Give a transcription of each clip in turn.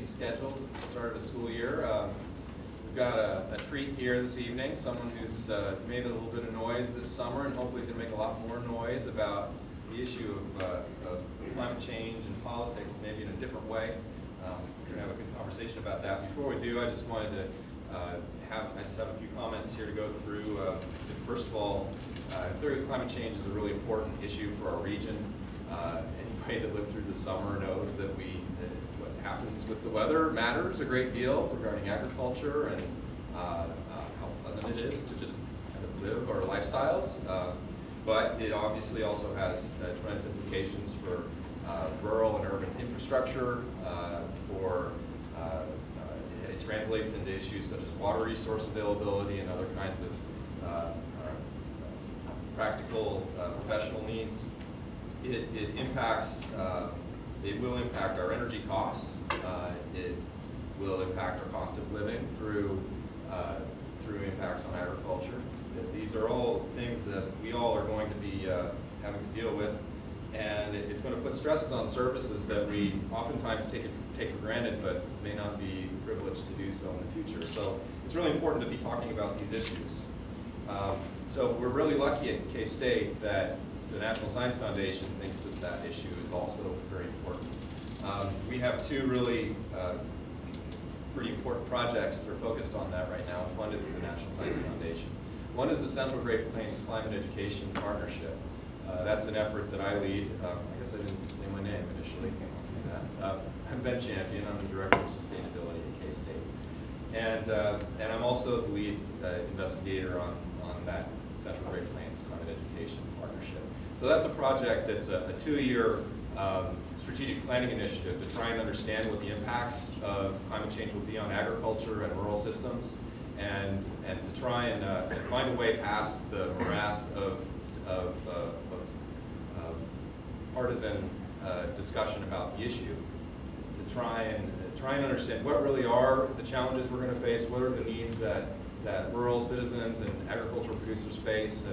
busy schedules at the start of the school year. We've got a treat here this evening, someone who's made a little bit of noise this summer and hopefully is going to make a lot more noise about the issue of climate change and politics, maybe in a different way. We're going to have a good conversation about that. Before we do, I just wanted to have a few comments here to go through. First of all, clearly climate change is a really important issue for our region. Anybody that lived through the summer knows that what happens with the weather matters a great deal regarding agriculture and how pleasant it is to just kind of live our lifestyles. But it obviously also has tremendous implications for rural and urban infrastructure, it translates into issues such as water resource availability and other kinds of practical professional needs. It will impact our energy costs. It will impact our cost of living through impacts on agriculture. These are all things that we all are going to be having to deal with, and it's going to put stresses on services that we oftentimes take for granted, but may not be privileged to do so in the future. So it's really important to be talking about these issues. So we're really lucky at K-State that the National Science Foundation thinks that that issue is also very important. We have two really pretty important projects that are focused on that right now, funded through the National Science Foundation. One is the Central Great Plains Climate Education Partnership. That's an effort that I lead. I guess I didn't say my name initially. I'm Ben Champion. I'm the Director of Sustainability at K-State. And I'm also the lead investigator on that Central Great Plains Climate Education Partnership. So that's a project that's a 2-year strategic planning initiative to try and understand what the impacts of climate change will be on agriculture and rural systems, and to try and find a way past the morass of partisan discussion about the issue, to try and understand what really are the challenges we're going to face, what are the needs that rural citizens and agricultural producers face,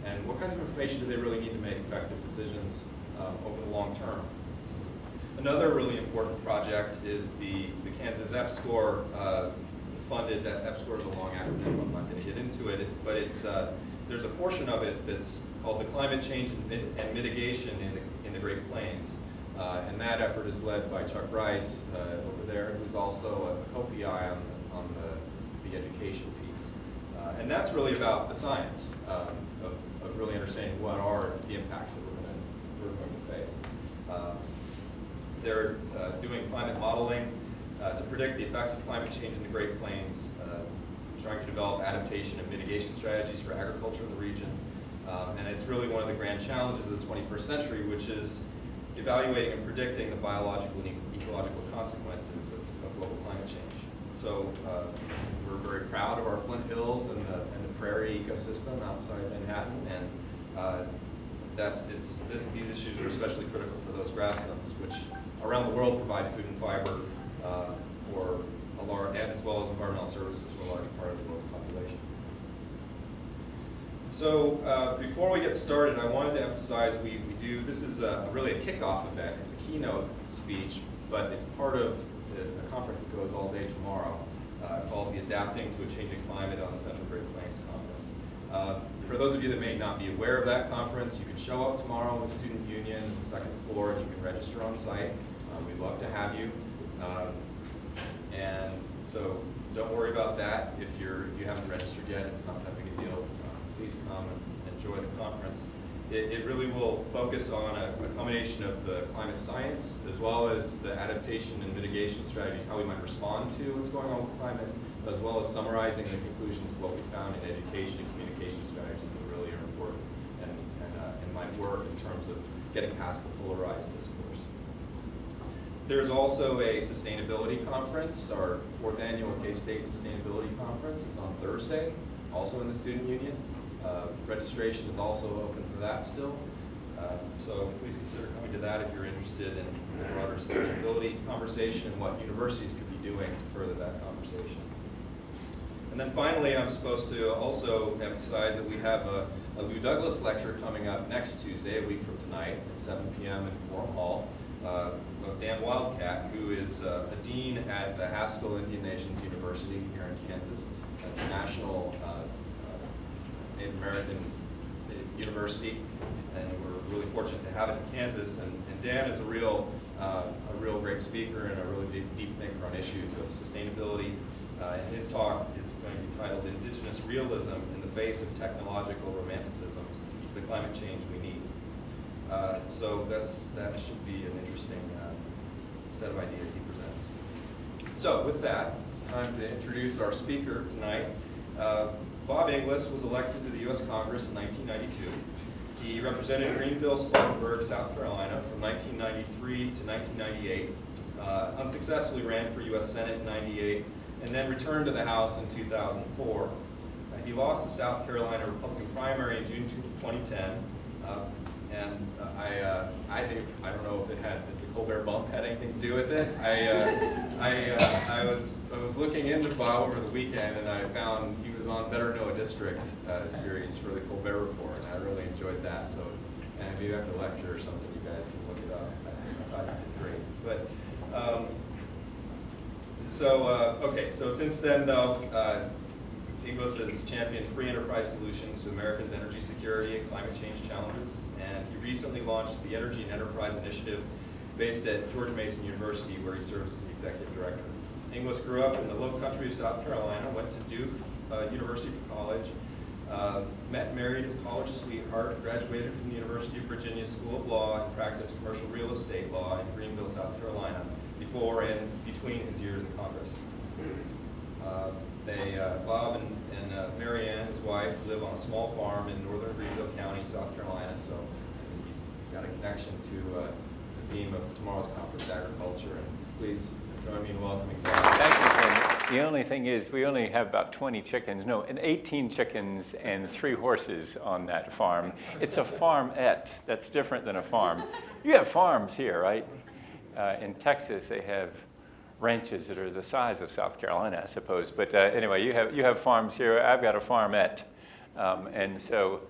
and what kinds of information do they really need to make effective decisions over the long term. Another really important project is the Kansas EPSCoR funded. That EPSCoR is a long acronym, I'm not going to get into it, but there's a portion of it that's called the Climate Change and Mitigation in the Great Plains. And that effort is led by Chuck Rice over there, who's also a co-PI on the education piece. And that's really about the science of really understanding what are the impacts that we're going to face. They're doing climate modeling to predict the effects of climate change in the Great Plains, trying to develop adaptation and mitigation strategies for agriculture in the region. And it's really one of the grand challenges of the 21st century, which is evaluating and predicting the biological and ecological consequences of global climate change. So we're very proud of our Flint Hills and the prairie ecosystem outside Manhattan, and these issues are especially critical for those grasslands, which around the world provide food and fiber for a large, and as well as environmental services for a large part of the world's population. So before we get started, I wanted to emphasize this is really a kickoff event. It's a keynote speech, but it's part of a conference that goes all day tomorrow called the Adapting to a Changing Climate on the Central Great Plains Conference. For those of you that may not be aware of that conference, you can show up tomorrow in the Student Union on the second floor, and you can register on site. We'd love to have you. And so don't worry about that. If you haven't registered yet, it's not that big a deal. Please come and enjoy the conference. It really will focus on a combination of the climate science as well as the adaptation and mitigation strategies, how we might respond to what's going on with climate, as well as summarizing the conclusions of what we found in education and communication strategies that really are important and might work in terms of getting past the polarized discourse. There's also a sustainability conference. Our 4th annual K-State Sustainability Conference is on Thursday, also in the Student Union. Registration is also open for that still. So please consider coming to that if you're interested in the broader sustainability conversation and what universities could be doing to further that conversation. And then finally, I'm supposed to also emphasize that we have a Lou Douglas lecture coming up next Tuesday, a week from tonight, at 7 p.m. in Forum Hall. of Dan Wildcat, who is a dean at the Haskell Indian Nations University here in Kansas. It's a national Native American university, and we're really fortunate to have it in Kansas. And Dan is a real great speaker and a really deep thinker on issues of sustainability. And his talk is going to be titled "Indigenous Realism in the Face of Technological Romanticism: The Climate Change We Need." So that should be an interesting set of ideas he presents. So with that, it's time to introduce our speaker tonight. Bob Inglis was elected to the U.S. Congress in 1992. He represented Greenville, Spartanburg, South Carolina from 1993 to 1998, unsuccessfully ran for U.S. Senate in 98, and then returned to the House in 2004. He lost the South Carolina Republican primary in June 2010, and I don't know if the Colbert bump had anything to do with it. I was looking into Bob over the weekend, and I found he was on Better Know a District series for the Colbert Report, and I really enjoyed that. So, and maybe after the lecture or something, you guys can look it up. I thought you did great. But so since then, though, Inglis has championed free enterprise solutions to America's energy security and climate change challenges, and he recently launched the Energy and Enterprise Initiative based at George Mason University, where he serves as the executive director. Inglis grew up in the low country of South Carolina, went to Duke University for college, met and married his college sweetheart, graduated from the University of Virginia School of Law, and practiced commercial real estate law in Greenville, South Carolina, before and between his years in Congress. Bob and Mary Ann, his wife, live on a small farm in northern Greenville County, South Carolina, so he's got a connection to the theme of tomorrow's conference, agriculture. And please join me in welcoming Bob. Thank you, Tim. The only thing is we only have about 20 chickens, and 18 chickens and 3 horses on that farm. It's a farmette. That's different than a farm. You have farms here, right? In Texas, they have ranches that are the size of South Carolina, I suppose. But anyway, you have farms here. I've got a farmette, and so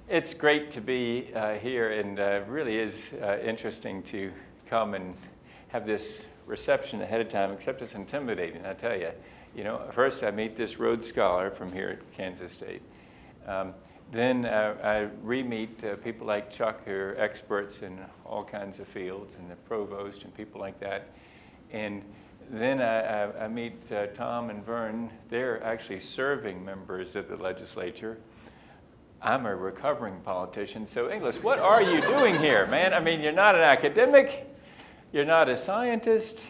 it's great to be here, and really is interesting to come and have this reception ahead of time. Except it's intimidating, I tell you. First I meet this Rhodes Scholar from here at Kansas State. Then I re-meet people like Chuck, who are experts in all kinds of fields, and the provost and people like that. And then I meet Tom and Vern. They're actually serving members of the legislature. I'm a recovering politician. So Inglis, what are you doing here, man? I mean, you're not an academic. You're not a scientist.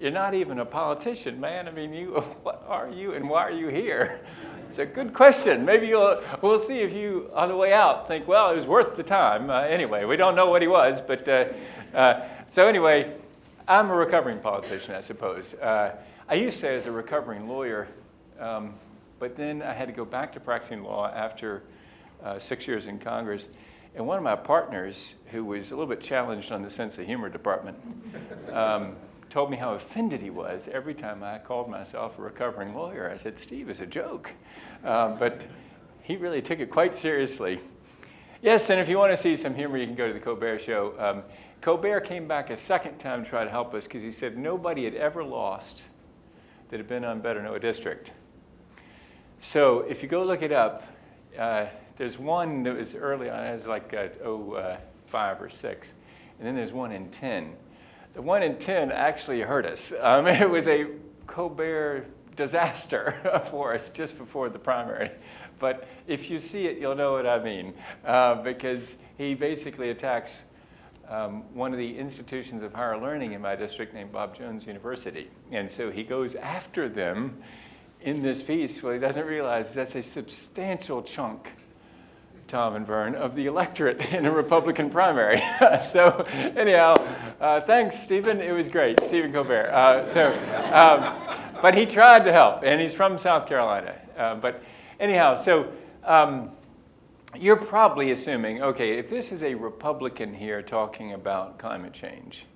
You're not even a politician, man. I mean, what are you and why are you here? It's a good question. Maybe we'll see if you, on the way out, think, well, it was worth the time. Anyway, we don't know what he was. But so anyway, I'm a recovering politician, I suppose. I used to say as a recovering lawyer, but then I had to go back to practicing law after 6 years in Congress. And one of my partners, who was a little bit challenged on the sense of humor department, told me how offended he was every time I called myself a recovering lawyer. I said, Steve, it's a joke. But he really took it quite seriously. Yes, and if you want to see some humor, you can go to the Colbert Show. Colbert came back a second time to try to help us because he said nobody had ever lost that had been on Better Know a District. So if you go look it up, there's one that was early on, it was like 05 or 6, and then there's one in 10. The one in 10 actually hurt us. It was a Colbert disaster for us just before the primary. But if you see it, you'll know what I mean, because he basically attacks one of the institutions of higher learning in my district named Bob Jones University. And so he goes after them in this piece. What he doesn't realize is that's a substantial chunk, Tom and Vern, of the electorate in a Republican primary. So anyhow, thanks, Stephen. It was great, Stephen Colbert. But he tried to help, and he's from South Carolina. But anyhow, so you're probably assuming, okay, if this is a Republican here talking about climate change,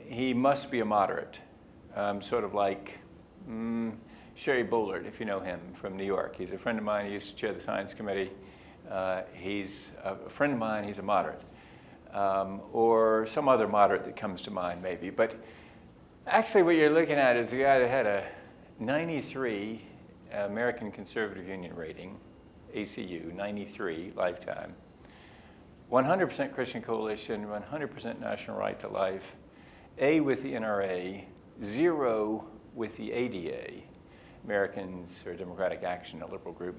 he must be a moderate, sort of like Sherry Bullard, if you know him, from New York. He's a friend of mine. He used to chair the science committee. He's a friend of mine. He's a moderate. or some other moderate that comes to mind maybe. But actually what you're looking at is a guy that had a 93 American Conservative Union rating, ACU, 93 lifetime, 100% Christian Coalition, 100% National Right to Life, A with the NRA, 0 with the ADA, Americans for Democratic Action, a liberal group,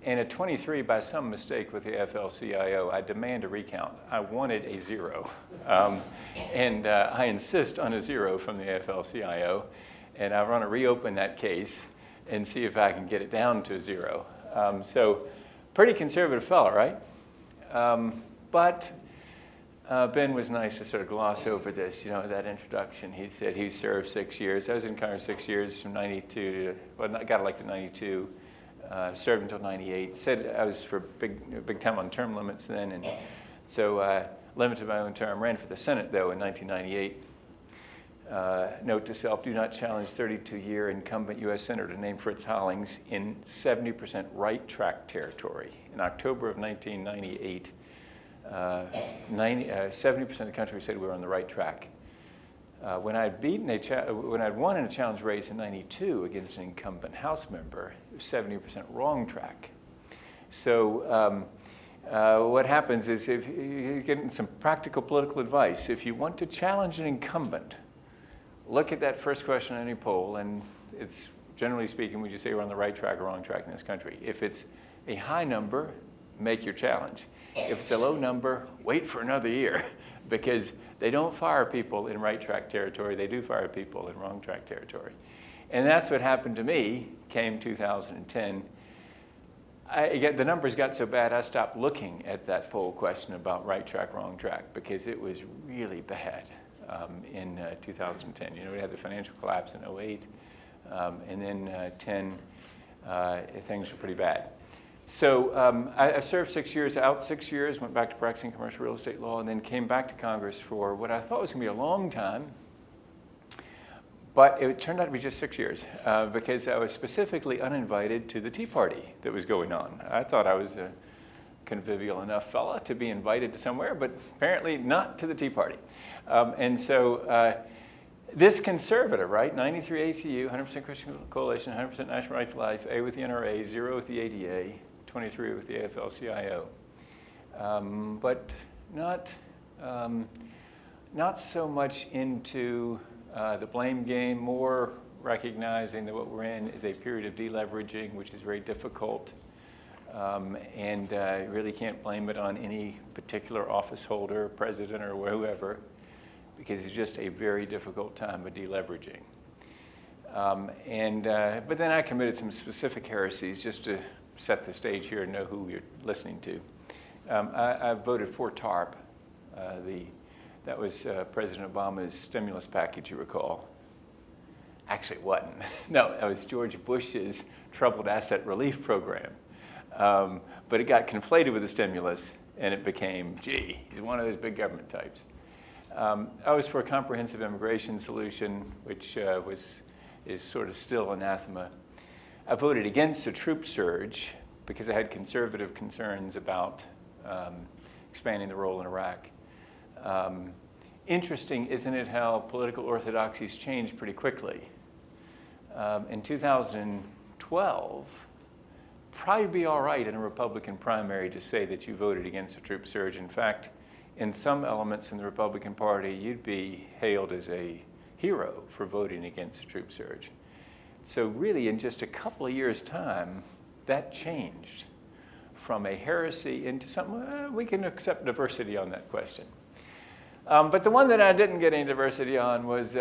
and a 23 by some mistake with the AFL-CIO. I demand a recount. I wanted a 0. And I insist on a 0 from the AFL-CIO, and I want to reopen that case and see if I can get it down to 0. So pretty conservative fellow, right? But Ben was nice to sort of gloss over this, you know, that introduction. He said he served 6 years. I was in Congress 6 years, from 92 to, well, I got elected in 92, served until 98. Said I was for big time on term limits then, and so limited my own term. Ran for the Senate, though, in 1998. Note to self, do not challenge 32-year incumbent U.S. Senator named Fritz Hollings in 70% right track territory. In October of 1998, 70% of the country said we were on the right track. When I'd won in a challenge race in 92 against an incumbent House member, it was 70% wrong track. So what happens is, if you're getting some practical political advice, if you want to challenge an incumbent, look at that first question on any poll, and it's, generally speaking, would you say we're on the right track or wrong track in this country? If it's a high number, make your challenge. If it's a low number, wait for another year, because they don't fire people in right track territory, they do fire people in wrong track territory. And that's what happened to me, came 2010. The numbers got so bad, I stopped looking at that poll question about right track, wrong track, because it was really bad. In 2010. You know, we had the financial collapse in 08, and then 10, things were pretty bad. So I served 6 years, out 6 years, went back to practicing commercial real estate law, and then came back to Congress for what I thought was going to be a long time, but it turned out to be just 6 years, because I was specifically uninvited to the Tea Party that was going on. I thought I was a convivial enough fella to be invited to somewhere, but apparently not to the Tea Party. And so this conservative, right, 93 ACU, 100% Christian Coalition, 100% National Right to Life, A with the NRA, 0 with the ADA, 23 with the AFL-CIO. But not so much into the blame game, more recognizing that what we're in is a period of deleveraging, which is very difficult. And really can't blame it on any particular office holder, president, or whoever, because it's just a very difficult time of deleveraging. But then I committed some specific heresies just to set the stage here and know who you're listening to. I voted for TARP. That was President Obama's stimulus package, you recall. Actually, it wasn't. No, that was George Bush's troubled asset relief program. But it got conflated with the stimulus, and it became, gee, he's one of those big government types. I was for a comprehensive immigration solution, which is sort of still anathema. I voted against a troop surge because I had conservative concerns about expanding the role in Iraq. Interesting, isn't it, how political orthodoxies change pretty quickly? In 2012, probably be all right in a Republican primary to say that you voted against a troop surge. In fact, in some elements in the Republican Party, you'd be hailed as a hero for voting against a troop surge. So really, in just a couple of years' time, that changed from a heresy into something, we can accept diversity on that question. But the one that I didn't get any diversity on was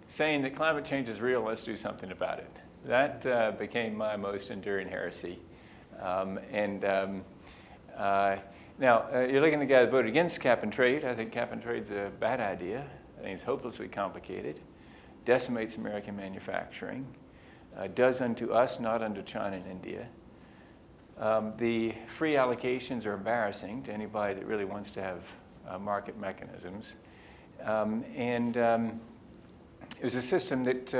saying that climate change is real, let's do something about it. That became my most enduring heresy. Now, you're looking at the guy that voted against cap and trade. I think cap and trade's a bad idea. I think it's hopelessly complicated, decimates American manufacturing, does unto us, not unto China and India. The free allocations are embarrassing to anybody that really wants to have market mechanisms. It was a system that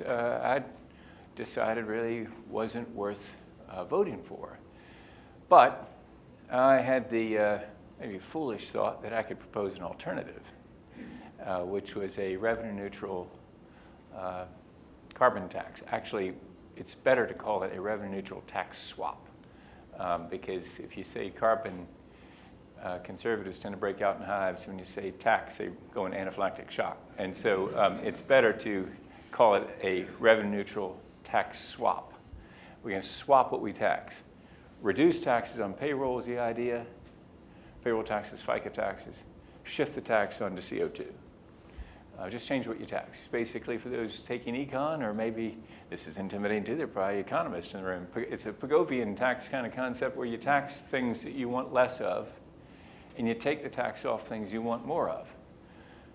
I decided really wasn't worth voting for. But I had the maybe a foolish thought that I could propose an alternative, which was a revenue-neutral carbon tax. Actually, it's better to call it a revenue-neutral tax swap, because if you say carbon, conservatives tend to break out in hives. When you say tax, they go in anaphylactic shock. And so it's better to call it a revenue-neutral tax swap. We're going to swap what we tax. Reduce taxes on payroll is the idea. Payroll taxes, FICA taxes. Shift the tax onto CO2. Just change what you tax. Basically, for those taking econ, or maybe this is intimidating too, there are probably economists in the room. It's a Pigovian tax kind of concept where you tax things that you want less of, and you take the tax off things you want more of.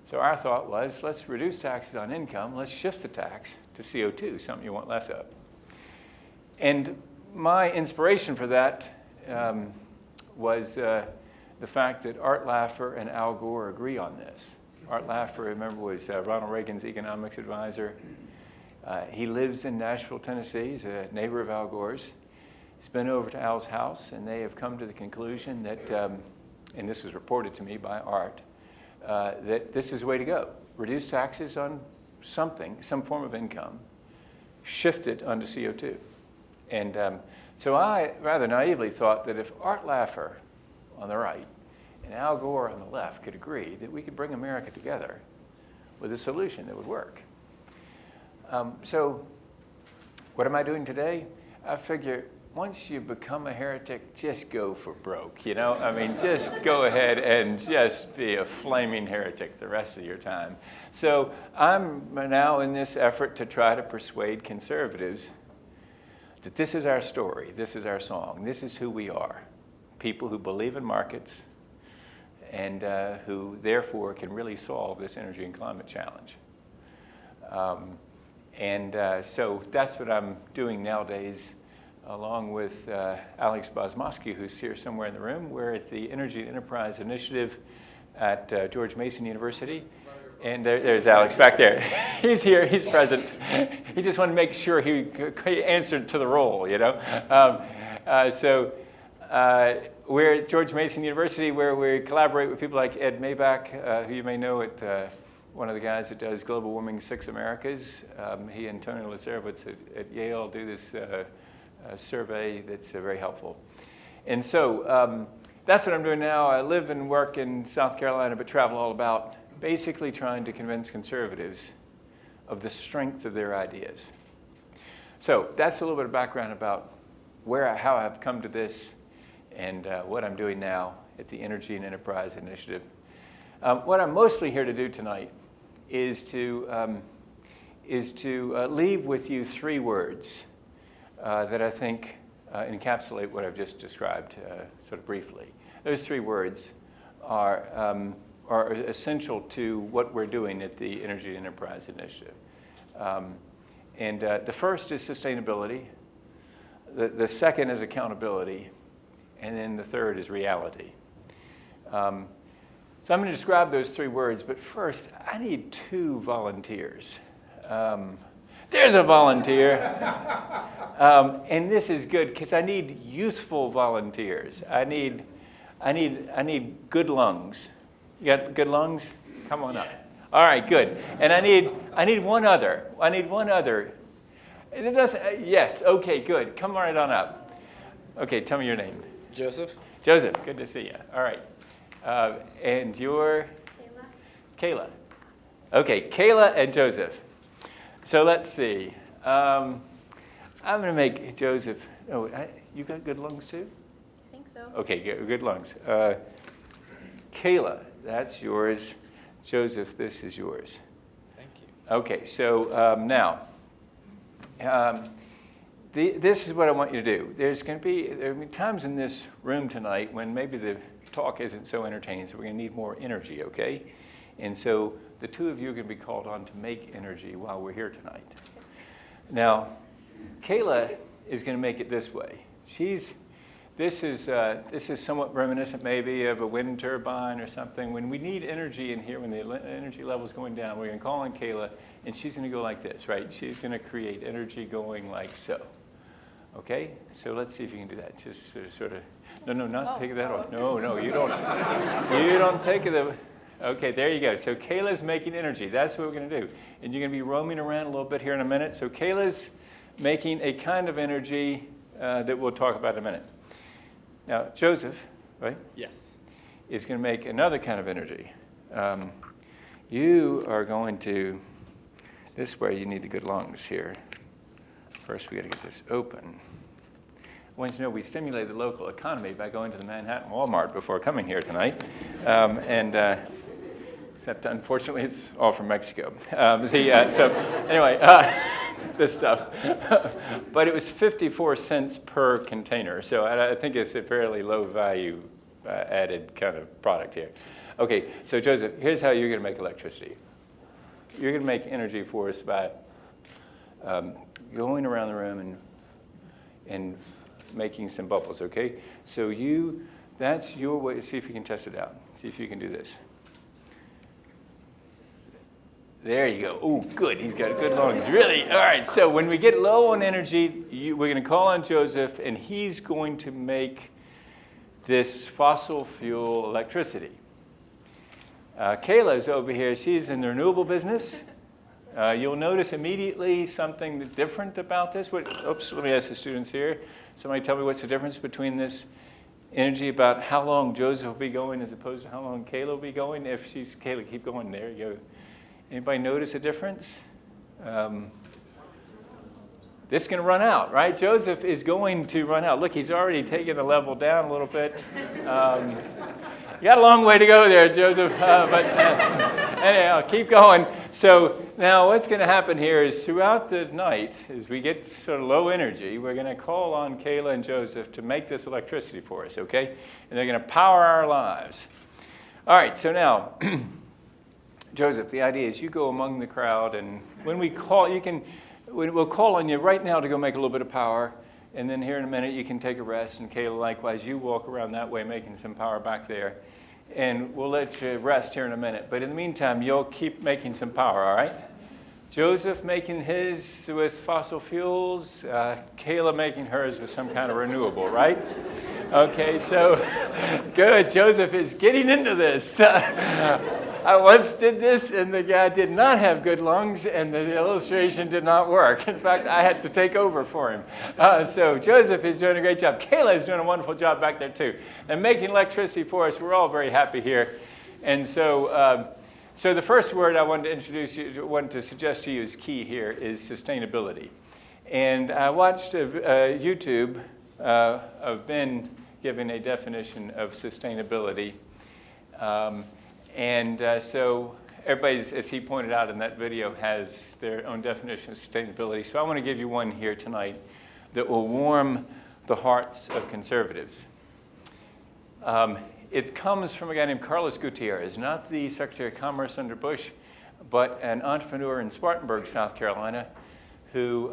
So our thought was, let's reduce taxes on income, let's shift the tax to CO2, something you want less of. And my inspiration for that was the fact that Art Laffer and Al Gore agree on this. Art Laffer, remember, was Ronald Reagan's economics advisor. He lives in Nashville, Tennessee. He's a neighbor of Al Gore's. He's been over to Al's house, and they have come to the conclusion that, and this was reported to me by Art, that this is the way to go. Reduce taxes on something, some form of income, shift it onto CO2. And so I rather naively thought that if Art Laffer on the right and Al Gore on the left could agree that we could bring America together with a solution that would work. So what am I doing today? I figure once you become a heretic, just go for broke, you know? I mean, just go ahead and just be a flaming heretic the rest of your time. So I'm now in this effort to try to persuade conservatives that this is our story, this is our song, this is who we are. People who believe in markets, and who therefore can really solve this energy and climate challenge. So that's what I'm doing nowadays, along with Alex Bosmosky, who's here somewhere in the room. We're at the Energy and Enterprise Initiative at George Mason University. And there's Alex back there. He's here, he's present. He just wanted to make sure he answered to the role, you know? We're at George Mason University, where we collaborate with people like Ed Maybach, who you may know at one of the guys that does Global Warming 6 Americas. He and Tony Lacerowitz at Yale do this survey that's very helpful. And so that's what I'm doing now. I live and work in South Carolina, but travel all about, basically trying to convince conservatives of the strength of their ideas. So that's a little bit of background about how I've come to this, and what I'm doing now at the Energy and Enterprise Initiative. What I'm mostly here to do tonight is to leave with you three words that I think encapsulate what I've just described sort of briefly. Those three words are essential to what we're doing at the Energy and Enterprise Initiative. The first is sustainability. The second is accountability. And then the third is reality. So I'm going to describe those three words, but first, I need 2 volunteers. There's a volunteer. And this is good, because I need youthful volunteers. I need good lungs. You got good lungs? Come on up. All right, good. And I need one other. It doesn't, yes, okay, good. Come right on up. Okay, tell me your name. Joseph. Joseph, good to see you. All right. And you're? Kayla. Okay, Kayla and Joseph. So let's see. I'm going to make Joseph. Oh, you got good lungs too? I think so. Okay, good lungs. Kayla, that's yours. Joseph, this is yours. Thank you. Okay, so now. This is what I want you to do. There are going to be times in this room tonight when maybe the talk isn't so entertaining, so we're going to need more energy, okay? And so the 2 of you are going to be called on to make energy while we're here tonight. Now, Kayla is going to make it this way. This is somewhat reminiscent maybe of a wind turbine or something. When we need energy in here, when the energy level is going down, we're going to call on Kayla, and she's going to go like this, right? She's going to create energy going like so. Okay, so let's see if you can do that. Just sort of, no, not take that off. No, you don't. You don't take the, okay, there you go. So Kayla's making energy. That's what we're going to do. And you're going to be roaming around a little bit here in a minute. So Kayla's making a kind of energy that we'll talk about in a minute. Now, Joseph, right? Yes. Is going to make another kind of energy. You are going to, this is where you need the good lungs here. First, we got to get this open. I want you to know we stimulate the local economy by going to the Manhattan Walmart before coming here tonight. Except, unfortunately, it's all from Mexico. So anyway, this stuff. But it was 54 cents per container. So I think it's a fairly low value added kind of product here. Okay, so Joseph, here's how you're going to make electricity. You're going to make energy for us by going around the room and making some bubbles, okay? So that's your way. See if you can test it out. See if you can do this. There you go. Oh, good. He's got good lungs. Really? All right. So when we get low on energy, we're going to call on Joseph, and he's going to make this fossil fuel electricity. Kayla's over here. She's in the renewable business. You'll notice immediately something different about this. Oops, let me ask the students here. Somebody tell me what's the difference between this energy about how long Joseph will be going as opposed to how long Kayla will be going. If she's Kayla, keep going. There you go. Anybody notice a difference? This is going to run out, right? Joseph is going to run out. Look, he's already taken the level down a little bit. You got a long way to go there, Joseph. But anyhow, keep going. So now what's going to happen here is throughout the night, as we get sort of low energy, we're going to call on Kayla and Joseph to make this electricity for us, okay? And they're going to power our lives. All right, so now, Joseph, the idea is you go among the crowd, and when we call, we'll call on you right now to go make a little bit of power, and then here in a minute you can take a rest, and Kayla, likewise, you walk around that way making some power back there. And we'll let you rest here in a minute. But in the meantime, you'll keep making some power, all right? Joseph making his with fossil fuels, Kayla making hers with some kind of renewable, right? Okay, so good. Joseph is getting into this. I once did this, and the guy did not have good lungs, and the illustration did not work. In fact, I had to take over for him. So Joseph is doing a great job. Kayla is doing a wonderful job back there, too. And making electricity for us, we're all very happy here. And so the first word I wanted to suggest to you is key here is sustainability. And I watched YouTube of Ben giving a definition of sustainability. So everybody, as he pointed out in that video, has their own definition of sustainability. So I want to give you one here tonight that will warm the hearts of conservatives. It comes from a guy named Carlos Gutierrez, not the Secretary of Commerce under Bush, but an entrepreneur in Spartanburg, South Carolina, who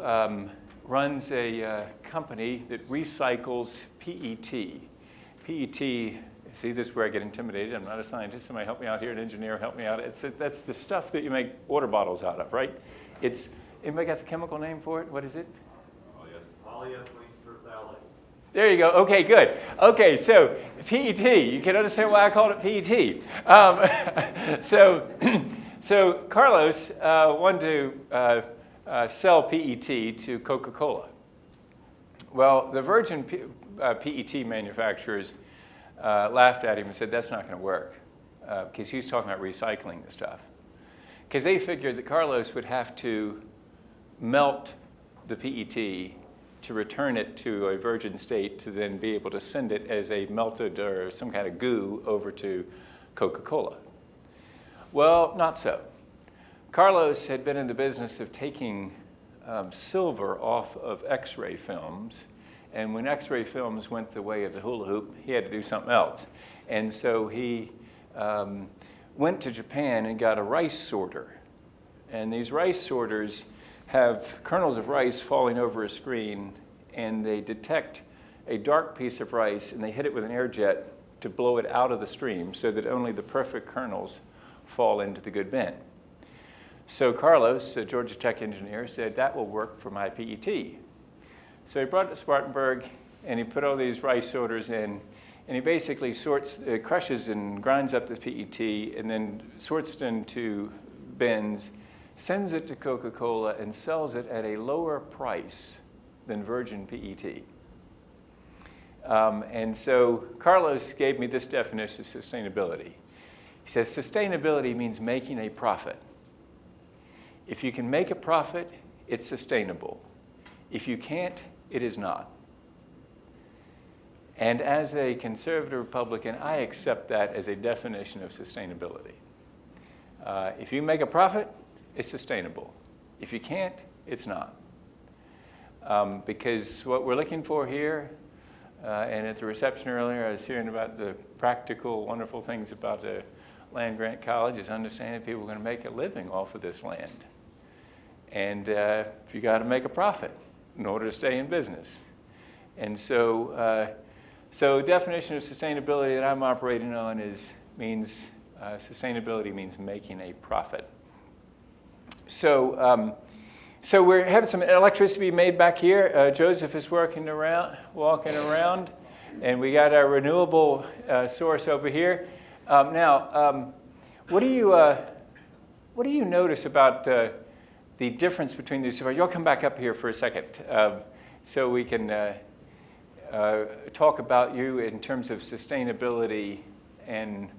runs a company that recycles PET. PET, see, this is where I get intimidated. I'm not a scientist. Somebody help me out here, an engineer, help me out. That's the stuff that you make water bottles out of, right? Anybody got the chemical name for it? What is it? Oh, yes. Polyethylene terephthalate. There you go. Okay, good. Okay, so PET. You can understand why I called it PET. So Carlos wanted to sell PET to Coca-Cola. Well, the virgin PET manufacturers laughed at him and said, that's not going to work, because he was talking about recycling the stuff. Because they figured that Carlos would have to melt the PET to return it to a virgin state to then be able to send it as a melted or some kind of goo over to Coca-Cola. Well, not so. Carlos had been in the business of taking silver off of X-ray films, and when X-ray films went the way of the hula hoop, he had to do something else. And so he went to Japan and got a rice sorter. And these rice sorters have kernels of rice falling over a screen, and they detect a dark piece of rice, and they hit it with an air jet to blow it out of the stream so that only the perfect kernels fall into the good bin. So Carlos, a Georgia Tech engineer, said, that will work for my PET. So he brought it to Spartanburg, and he put all these rice sorters in, and he basically crushes and grinds up the PET, and then sorts it into bins, sends it to Coca-Cola, and sells it at a lower price than virgin PET. And so Carlos gave me this definition of sustainability. He says, sustainability means making a profit. If you can make a profit, it's sustainable. If you can't, it is not. And as a conservative Republican, I accept that as a definition of sustainability. If you make a profit, it's sustainable. If you can't, it's not. Because what we're looking for here, and at the reception earlier, I was hearing about the practical, wonderful things about the land grant college, is understanding people are going to make a living off of this land. And you got to make a profit in order to stay in business. And so, definition of sustainability that I'm operating on means sustainability means making a profit. So we're having some electricity made back here. Joseph is walking around, and we got our renewable source over here. Now, what do you notice about the difference between these? Y'all come back up here for a second, so we can talk about you in terms of sustainability and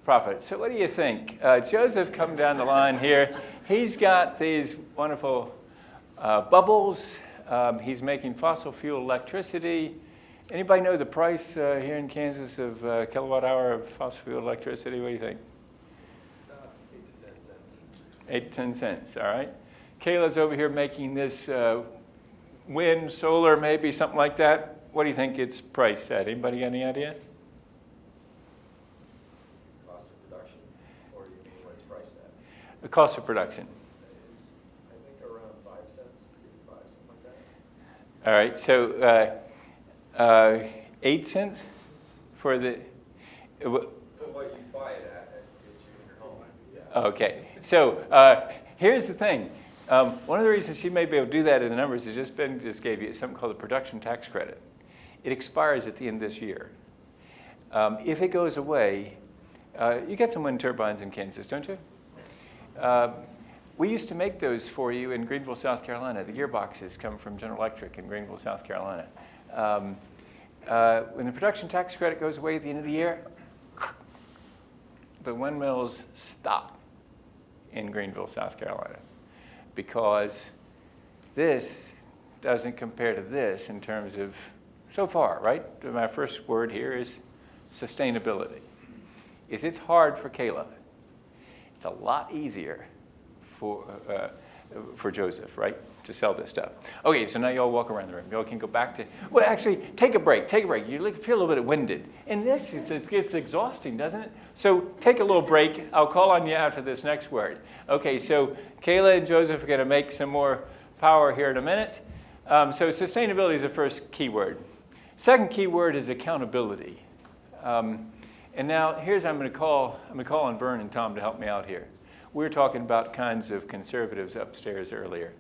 profit. So what do you think? Joseph, come down the line here. He's got these wonderful bubbles. He's making fossil fuel electricity. Anybody know the price here in Kansas of kilowatt hour of fossil fuel electricity? What do you think? 8 to 10 cents. 8 to 10 cents, all right. Kayla's over here making this wind, solar, maybe something like that. What do you think it's priced at? Anybody got any idea? Cost of production, or do you mean what it's priced at? The cost of production. Is, I think, around 5 cents, 3 to 5, something like that. All right, so 8 cents for the. For what you buy it at gets you in your home. Yeah. Okay, so here's the thing. One of the reasons she may be able to do that in the numbers is Ben just gave you something called the production tax credit. It expires at the end of this year. If it goes away, you get some wind turbines in Kansas, don't you? We used to make those for you in Greenville, South Carolina. The gearboxes come from General Electric in Greenville, South Carolina. When the production tax credit goes away at the end of the year, the windmills stop in Greenville, South Carolina, because this doesn't compare to this in terms of, so far, right? My first word here is sustainability. It's hard for Kayla. It's a lot easier for Joseph, right, to sell this stuff. Okay, so now y'all walk around the room. Y'all can go back to, well, actually, take a break. You feel a little bit winded. And this, it gets exhausting, doesn't it? So take a little break. I'll call on you after this next word. Okay, so Kayla and Joseph are going to make some more power here in a minute. So sustainability is the first key word. Second key word is accountability. And now here's I'm going to call on Vern and Tom to help me out here. We were talking about kinds of conservatives upstairs earlier.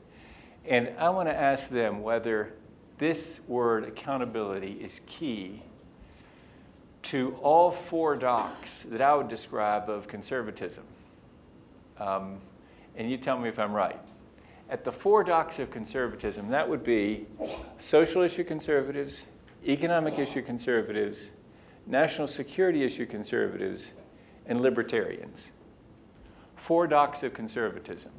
And I want to ask them whether this word accountability is key to all 4 docs that I would describe of conservatism. And you tell me if I'm right. At the 4 docs of conservatism, that would be social issue conservatives, economic issue conservatives, national security issue conservatives, and libertarians. 4 docs of conservatism.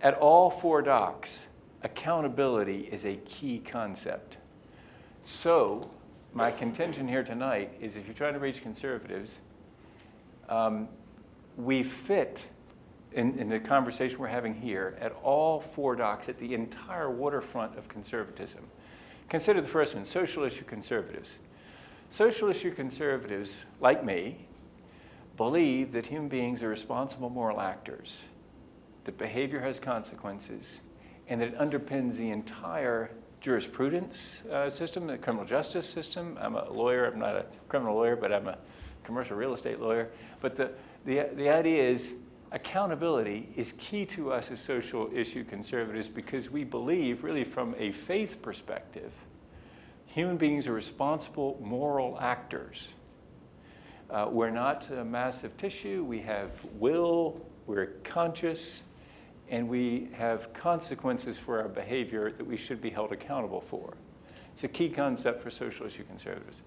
At all 4 docs, accountability is a key concept. So my contention here tonight is if you're trying to reach conservatives, we fit in the conversation we're having here at all 4 docs, at the entire waterfront of conservatism. Consider the first one, social issue conservatives. Social issue conservatives, like me, believe that human beings are responsible moral actors, that behavior has consequences, and that it underpins the entire jurisprudence system, the criminal justice system. I'm a lawyer. I'm not a criminal lawyer, but I'm a commercial real estate lawyer. But the idea is accountability is key to us as social issue conservatives because we believe, really from a faith perspective, human beings are responsible moral actors. We're not a massive tissue. We have will, we're conscious, and we have consequences for our behavior that we should be held accountable for. It's a key concept for social issue conservatives.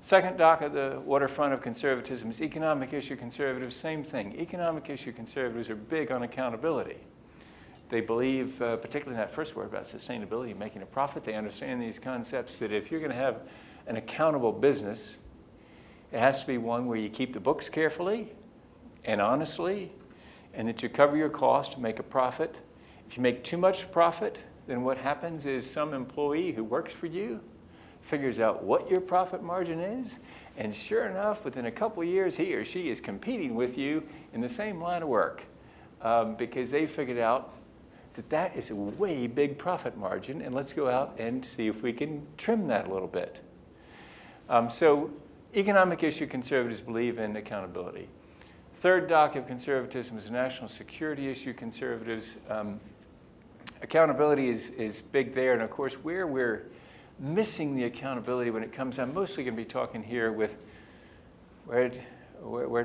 Second dock of the waterfront of conservatism is economic issue conservatives. Same thing. Economic issue conservatives are big on accountability. They believe, particularly in that first word about sustainability, making a profit, they understand these concepts that if you're going to have an accountable business, it has to be one where you keep the books carefully and honestly, and that you cover your cost to make a profit. If you make too much profit, then what happens is some employee who works for you figures out what your profit margin is, and sure enough, within a couple of years, he or she is competing with you in the same line of work because they figured out that that is a way big profit margin, and let's go out and see if we can trim that a little bit. So economic issue conservatives believe in accountability. Third dock of conservatism is national security issue conservatives. Accountability is big there, and of course, where we're missing the accountability when it comes, I'm mostly going to be talking here with, where'd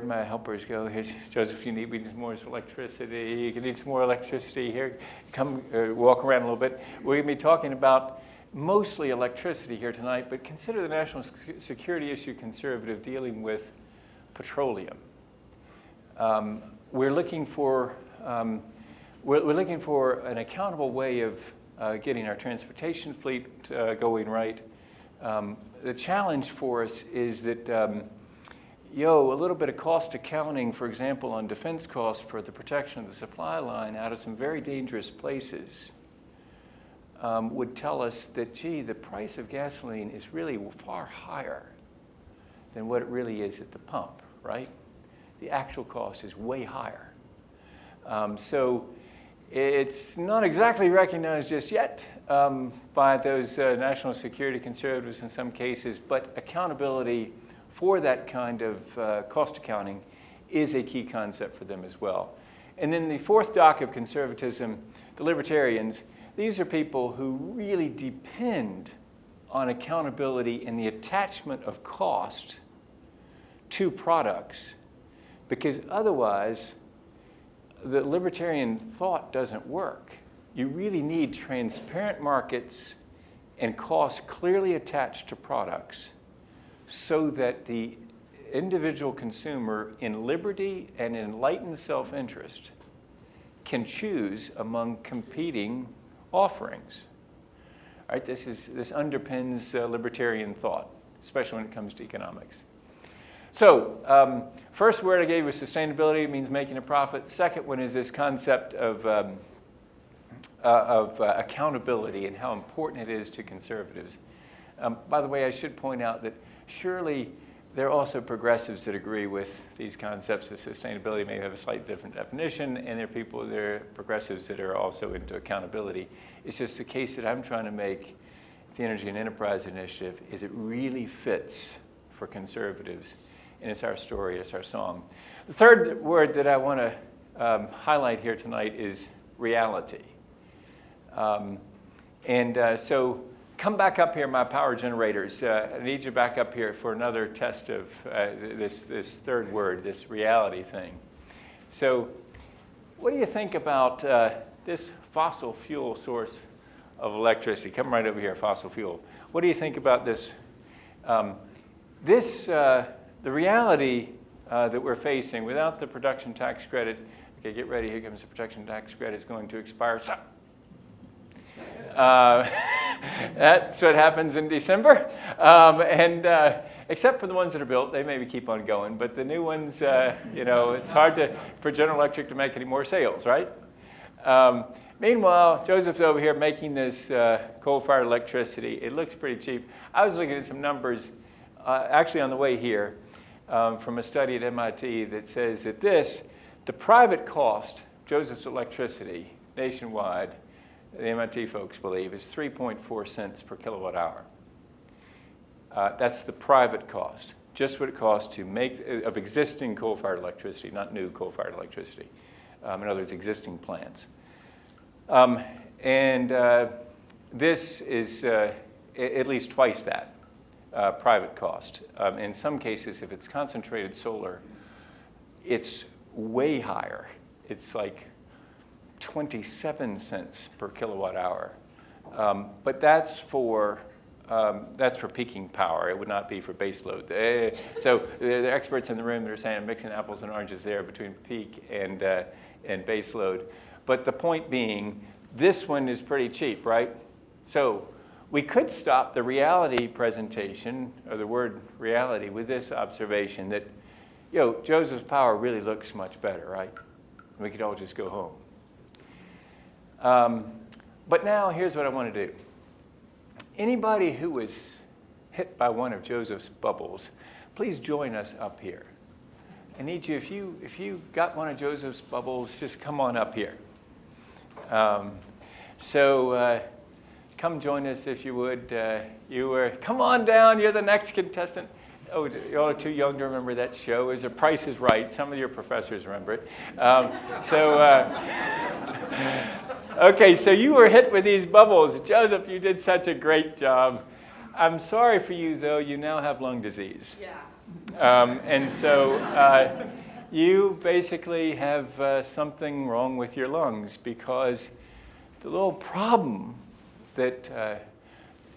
my helpers go? Here's Joseph, we need more electricity. You need some more electricity here. Come walk around a little bit. We're going to be talking about mostly electricity here tonight, but consider the national security issue conservative dealing with petroleum. We're looking for an accountable way of getting our transportation fleet going right. The challenge for us is that, a little bit of cost accounting, for example, on defense costs for the protection of the supply line out of some very dangerous places would tell us that, gee, the price of gasoline is really far higher than what it really is at the pump, right? The actual cost is way higher. So it's not exactly recognized just yet by those national security conservatives in some cases, but accountability for that kind of cost accounting is a key concept for them as well. And then the fourth dock of conservatism, the libertarians, these are people who really depend on accountability and the attachment of cost to products, because otherwise the libertarian thought doesn't work. You really need transparent markets and costs clearly attached to products so that the individual consumer in liberty and enlightened self-interest can choose among competing offerings. All right, this underpins libertarian thought, especially when it comes to economics. So, first word I gave was sustainability. It means making a profit. The second one is this concept of accountability and how important it is to conservatives. By the way, I should point out that surely there are also progressives that agree with these concepts of sustainability, may have a slightly different definition, and there are progressives that are also into accountability. It's just the case that I'm trying to make the Energy and Enterprise Initiative is it really fits for conservatives, and it's our story, it's our song. The third word that I want to highlight here tonight is reality. So come back up here, my power generators. I need you back up here for another test of this third word, this reality thing. So what do you think about this fossil fuel source of electricity? Come right over here, fossil fuel. What do you think about this? The reality that we're facing without the production tax credit, okay, get ready, here comes the production tax credit, it's going to expire. That's what happens in December. Except for the ones that are built, they maybe keep on going. But the new ones, it's hard for General Electric to make any more sales, right? Meanwhile, Joseph's over here making this coal-fired electricity. It looks pretty cheap. I was looking at some numbers, actually on the way here, from a study at MIT that says that the private cost, Joseph's electricity, nationwide, the MIT folks believe, is 3.4 cents per kilowatt hour. That's the private cost, just what it costs to make of existing coal-fired electricity, not new coal-fired electricity. in other words, existing plants. This is at least twice that private cost. In some cases, if it's concentrated solar, it's way higher. It's like 27 cents per kilowatt hour. But that's for peaking power. It would not be for base load. So there are experts in the room that are saying I'm mixing apples and oranges there between peak and base load. But the point being, this one is pretty cheap, right? So we could stop the reality presentation, or the word reality, with this observation that, Joseph's power really looks much better, right? We could all just go home. But now here's what I want to do. Anybody who was hit by one of Joseph's bubbles, please join us up here. I need you, if you got one of Joseph's bubbles, just come on up here. Come join us if you would. Come on down, you're the next contestant. Oh, you all are too young to remember that show. It was The Price is Right. Some of your professors remember it. Okay, so you were hit with these bubbles. Joseph, you did such a great job. I'm sorry for you, though. You now have lung disease. Yeah. You basically have something wrong with your lungs, because the little problem that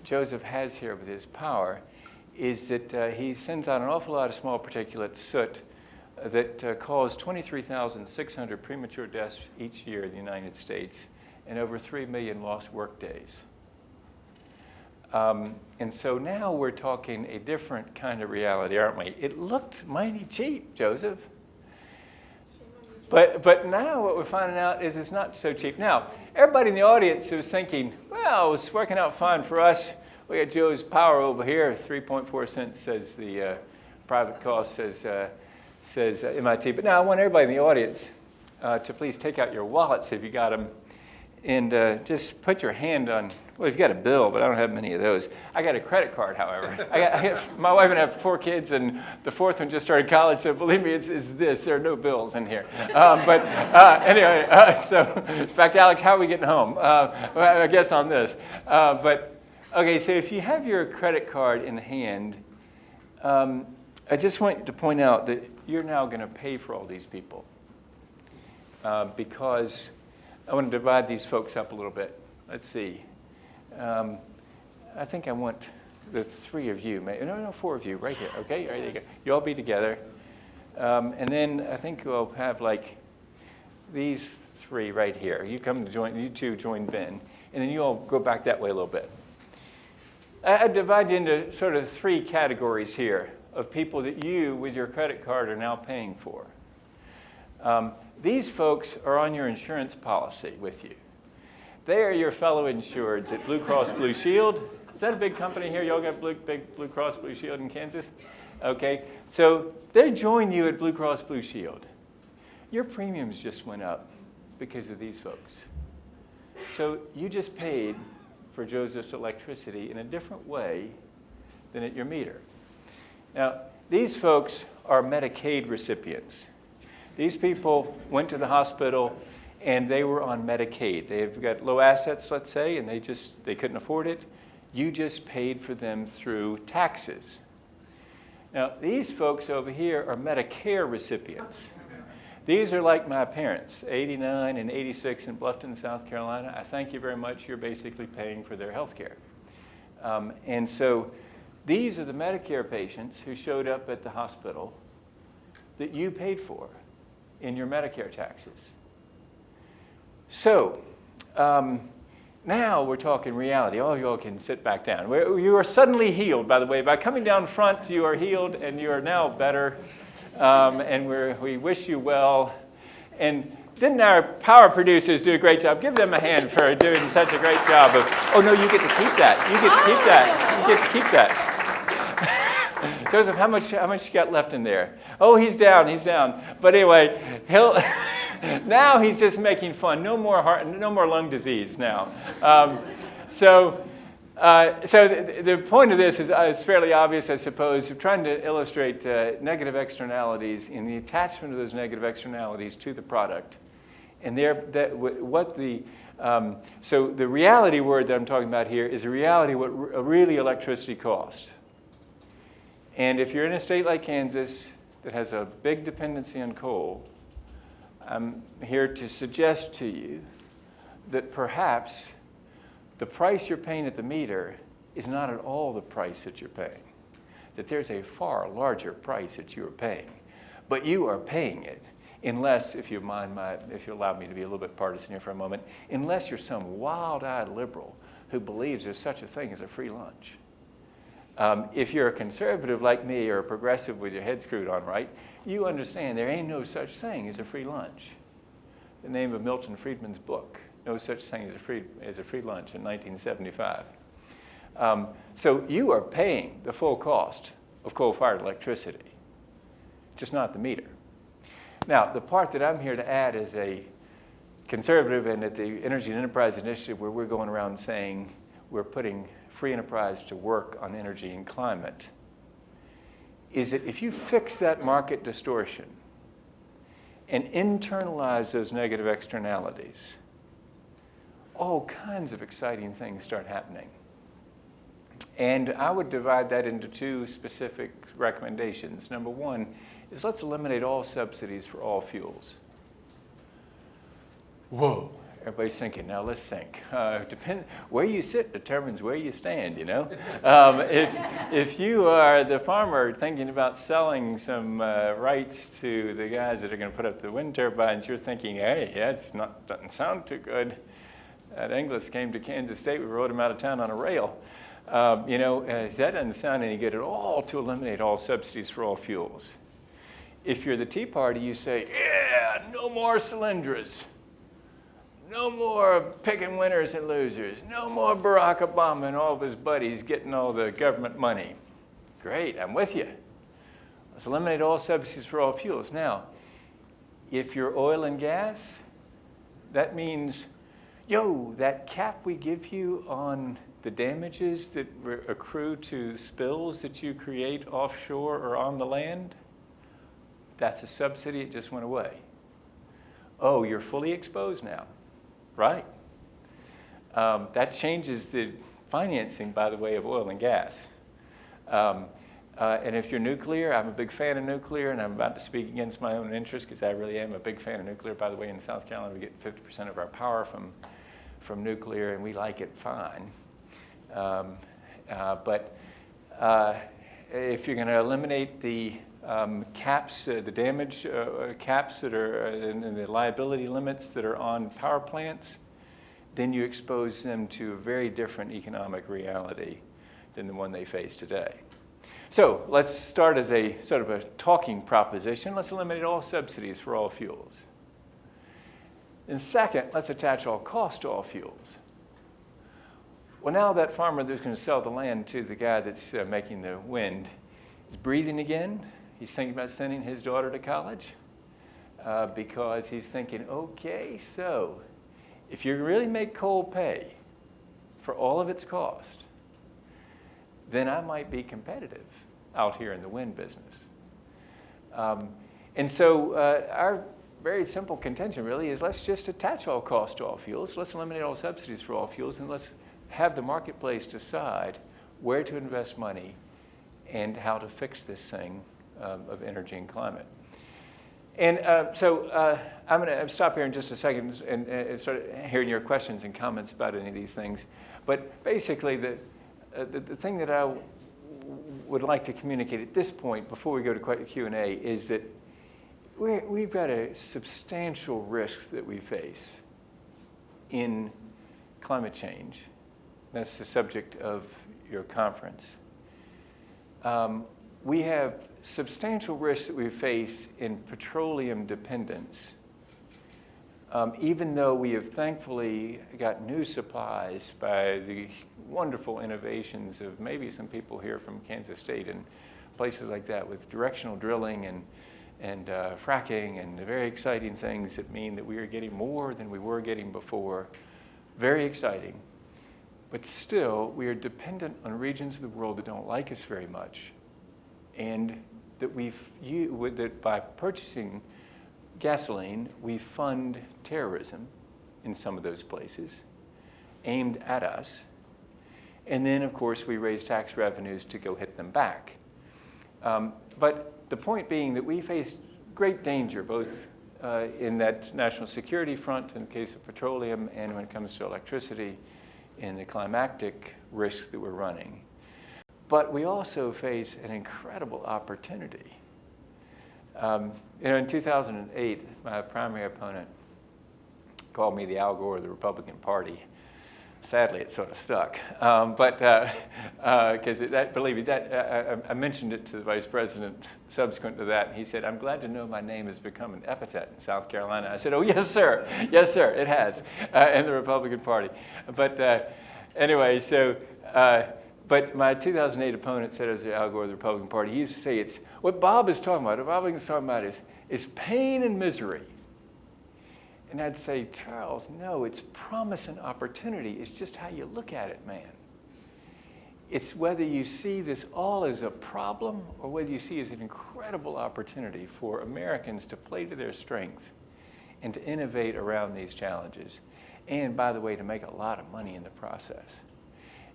Joseph has here with his power is that he sends out an awful lot of small particulate soot that cause 23,600 premature deaths each year in the United States and over 3 million lost work days. And so now we're talking a different kind of reality, aren't we? It looked mighty cheap, Joseph. But now what we're finding out is it's not so cheap. Now, everybody in the audience was thinking, well, it's working out fine for us. We got Joe's power over here. 3.4 cents says the private cost, says MIT. But now I want everybody in the audience to please take out your wallets if you got them, and just put your hand on, well, you've got a bill, but I don't have many of those. I got a credit card, however. My wife and I have 4 kids, and the 4th one just started college, so believe me, it's this. There are no bills in here. Anyway, in fact, Alex, how are we getting home? I guess on this. Okay, so if you have your credit card in hand, I just want to point out that you're now going to pay for all these people, because I want to divide these folks up a little bit. Let's see. I think I want the 3 of you. No, 4 of you right here. Okay, there you go. You all be together. And then I think we'll have like these 3 right here. You come to join, you 2 join Ben. And then you all go back that way a little bit. I divide you into sort of 3 categories here of people that you, with your credit card, are now paying for. These folks are on your insurance policy with you. They are your fellow insureds at Blue Cross Blue Shield. Is that a big company here? Y'all got big Blue Cross Blue Shield in Kansas? Okay, so they join you at Blue Cross Blue Shield. Your premiums just went up because of these folks. So you just paid for Joseph's electricity in a different way than at your meter. Now, these folks are Medicaid recipients. These people went to the hospital and they were on Medicaid. They've got low assets, let's say, and they couldn't afford it. You just paid for them through taxes. Now, these folks over here are Medicare recipients. These are like my parents, 89 and 86 in Bluffton, South Carolina. I thank you very much. You're basically paying for their health care. And so these are the Medicare patients who showed up at the hospital that you paid for in your Medicare taxes. So now we're talking reality. All you all can sit back down. You are suddenly healed, by the way. By coming down front, you are healed, and you are now better. And we wish you well. And didn't our power producers do a great job? Give them a hand for doing such a great job of, oh no, you get to keep that. You get to keep that. You get to keep that. Joseph, how much you got left in there? Oh, he's down. But anyway, now he's just making fun. No more lung disease now. So the point of this is fairly obvious, I suppose. We're trying to illustrate negative externalities and the attachment of those negative externalities to the product. And so the reality word that I'm talking about here is the reality of what really electricity costs. And if you're in a state like Kansas that has a big dependency on coal, I'm here to suggest to you that perhaps the price you're paying at the meter is not at all the price that you're paying. That there's a far larger price that you are paying. But you are paying it unless, if you allow me to be a little bit partisan here for a moment, unless you're some wild-eyed liberal who believes there's such a thing as a free lunch. If you're a conservative like me or a progressive with your head screwed on right, you understand there ain't no such thing as a free lunch. The name of Milton Friedman's book, No Such Thing as a Free Lunch in 1975. So you are paying the full cost of coal-fired electricity, just not the meter. Now, the part that I'm here to add as a conservative and at the Energy and Enterprise Initiative, where we're going around saying we're putting free enterprise to work on energy and climate, is that if you fix that market distortion and internalize those negative externalities, all kinds of exciting things start happening. And I would divide that into two specific recommendations. Number one is let's eliminate all subsidies for all fuels. Whoa, everybody's thinking, now let's think. Where you sit determines where you stand, you know? If you are the farmer thinking about selling some rights to the guys that are going to put up the wind turbines, you're thinking, hey, doesn't sound too good. That Inglis came to Kansas State, we rode him out of town on a rail. That doesn't sound any good at all to eliminate all subsidies for all fuels. If you're the Tea Party, you say, yeah, no more Cylindras. No more picking winners and losers. No more Barack Obama and all of his buddies getting all the government money. Great, I'm with you. Let's eliminate all subsidies for all fuels. Now, if you're oil and gas, that means, that cap we give you on the damages that accrue to spills that you create offshore or on the land, that's a subsidy, it just went away. Oh, you're fully exposed now, right? That changes the financing, by the way, of oil and gas. And if you're nuclear, I'm a big fan of nuclear, and I'm about to speak against my own interest because I really am a big fan of nuclear. By the way, in South Carolina, we get 50% of our power from nuclear, and we like it fine. But if you're going to eliminate the caps, the damage caps that are, and the liability limits that are on power plants, then you expose them to a very different economic reality than the one they face today. So let's start as a sort of a talking proposition. Let's eliminate all subsidies for all fuels. And second, let's attach all cost to all fuels. Well, now that farmer that's going to sell the land to the guy that's making the wind is breathing again. He's thinking about sending his daughter to college because he's thinking, okay, so if you really make coal pay for all of its cost, then I might be competitive out here in the wind business. And so our very simple contention really is let's just attach all costs to all fuels. Let's eliminate all subsidies for all fuels, and let's have the marketplace decide where to invest money and how to fix this thing of energy and climate. And so I'm going to stop here in just a second and start hearing your questions and comments about any of these things. But basically, the thing that I would like to communicate at this point before we go to Q&A is that we've got a substantial risk that we face in climate change. That's the subject of your conference. We have substantial risks that we face in petroleum dependence, even though we have thankfully got new supplies by the wonderful innovations of maybe some people here from Kansas State and places like that with directional drilling and fracking and the very exciting things that mean that we are getting more than we were getting before. Very exciting. But still, we are dependent on regions of the world that don't like us very much, and that that by gasoline, we fund terrorism in some of those places aimed at us. And then, of course, we raise tax revenues to go hit them back. But the point being that we face great danger, both in that national security front in the case of petroleum and when it comes to electricity in the climactic risk that we're running. But we also face an incredible opportunity. In 2008, my primary opponent called me the Al Gore of the Republican Party. Sadly, it sort of stuck. Because believe me, I mentioned it to the vice president subsequent to that, and he said, "I'm glad to know my name has become an epithet in South Carolina." I said, "Oh, yes, sir. Yes, sir, it has, in the Republican Party." But anyway, so, but my 2008 opponent said, as the Al Gore of the Republican Party, he used to say, "It's what Bob is talking about. What Bob is talking about is pain and misery." And I'd say, "Charles, no, it's promise and opportunity. It's just how you look at it, man. It's whether you see this all as a problem or whether you see it as an incredible opportunity for Americans to play to their strength and to innovate around these challenges. And, by the way, to make a lot of money in the process."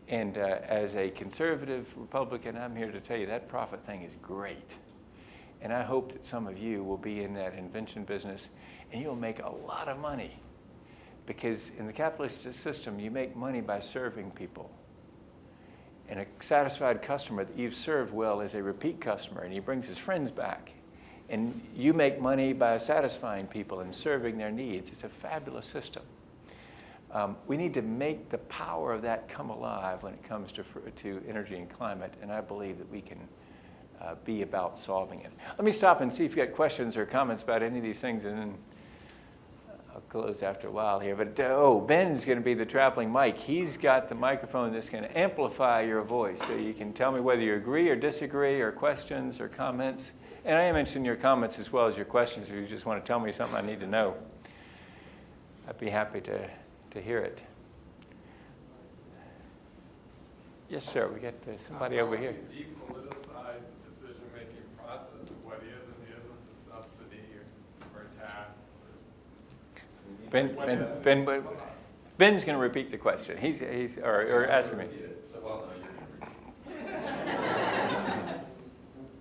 And as a conservative Republican, I'm here to tell you that profit thing is great. And I hope that some of you will be in that invention business and you'll make a lot of money. Because in the capitalist system, you make money by serving people. And a satisfied customer that you've served well is a repeat customer, and he brings his friends back. And you make money by satisfying people and serving their needs. It's a fabulous system. We need to make the power of that come alive when it comes to energy and climate, and I believe that we can be about solving it. Let me stop and see if you got questions or comments about any of these things, and then I'll close after a while here. But Ben's going to be the traveling mic. He's got the microphone that's going to amplify your voice, so you can tell me whether you agree or disagree, or questions or comments. And I am interested in your comments as well as your questions. If you just want to tell me something I need to know, I'd be happy to hear it. Yes, sir. We got somebody over here. How do you depoliticize the decision-making process of what is and isn't a subsidy or a tax? Ben's going to repeat the question. He's or asking me. So, well, no, you're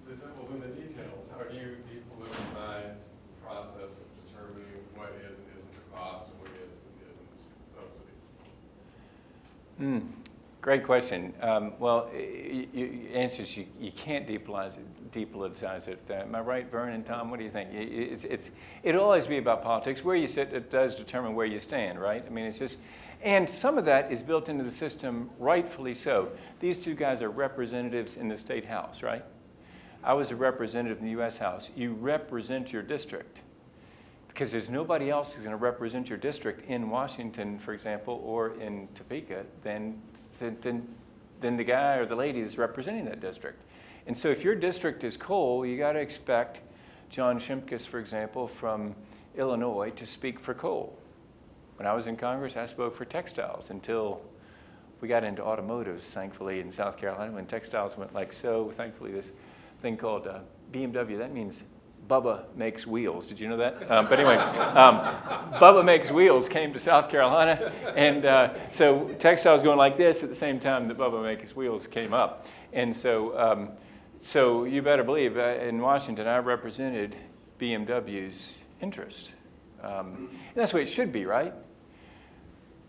The devil's in the details. How do you depoliticize the process of determining what is and isn't a cost and what is and isn't subsidy? Great question. Well, answers you can't depoliticize it. Am I right, Vern and Tom? What do you think? It'll always be about politics. Where you sit, it does determine where you stand, right? I mean, it's just, and some of that is built into the system, rightfully so. These two guys are representatives in the state house, right? I was a representative in the U.S. House. You represent your district, because there's nobody else who's going to represent your district in Washington, for example, or in Topeka than the guy or the lady that's representing that district. And so if your district is coal, you got to expect John Shimkus, for example, from Illinois to speak for coal. When I was in Congress, I spoke for textiles until we got into automotives, thankfully, in South Carolina. When textiles went like so, thankfully, this thing called BMW, that means Bubba Makes Wheels. Did you know that? But anyway, Bubba Makes Wheels came to South Carolina, and so textiles going like this at the same time that Bubba Makes Wheels came up. And so, so you better believe in Washington, I represented BMW's interest. And that's the way it should be, right?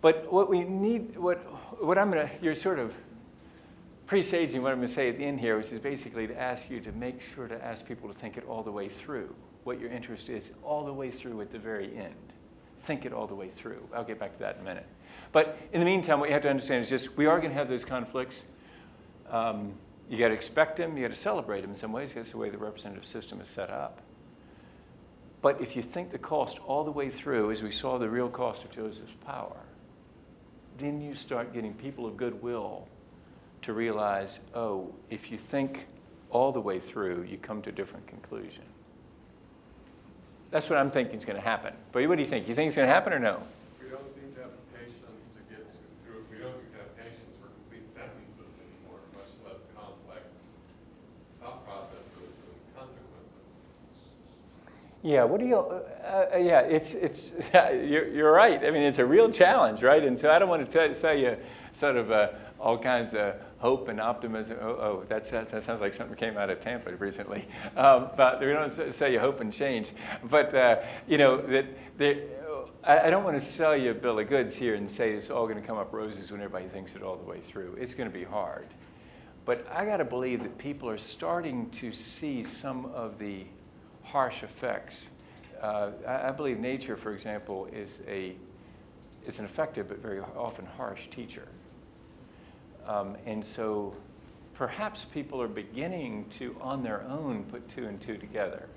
But what we need, what I'm going to, you're sort of presaging what I'm going to say at the end here, which is basically to ask you to make sure to ask people to think it all the way through, what your interest is all the way through at the very end. Think it all the way through. I'll get back to that in a minute. But in the meantime, what you have to understand is just we are going to have those conflicts. You got to expect them. You got to celebrate them in some ways. That's the way the representative system is set up. But if you think the cost all the way through, as we saw the real cost of Joseph's power, then you start getting people of goodwill to realize, oh, if you think all the way through, you come to a different conclusion. That's what I'm thinking is going to happen. But what do you think? You think it's going to happen or no? We don't seem to have patience to get through. We don't seem to have patience for complete sentences anymore, much less complex thought processes and consequences. Yeah, what do you, yeah, you're right. I mean, it's a real challenge, right? And so I don't want to tell you sort of all kinds of hope and optimism. That sounds like something came out of Tampa recently. But we don't sell you hope and change. But, you know, I don't want to sell you a bill of goods here and say it's all going to come up roses when everybody thinks it all the way through. It's going to be hard. But I got to believe that people are starting to see some of the harsh effects. I believe nature, for example, is an effective but very often harsh teacher. And so perhaps people are beginning to, on their own, put two and two together.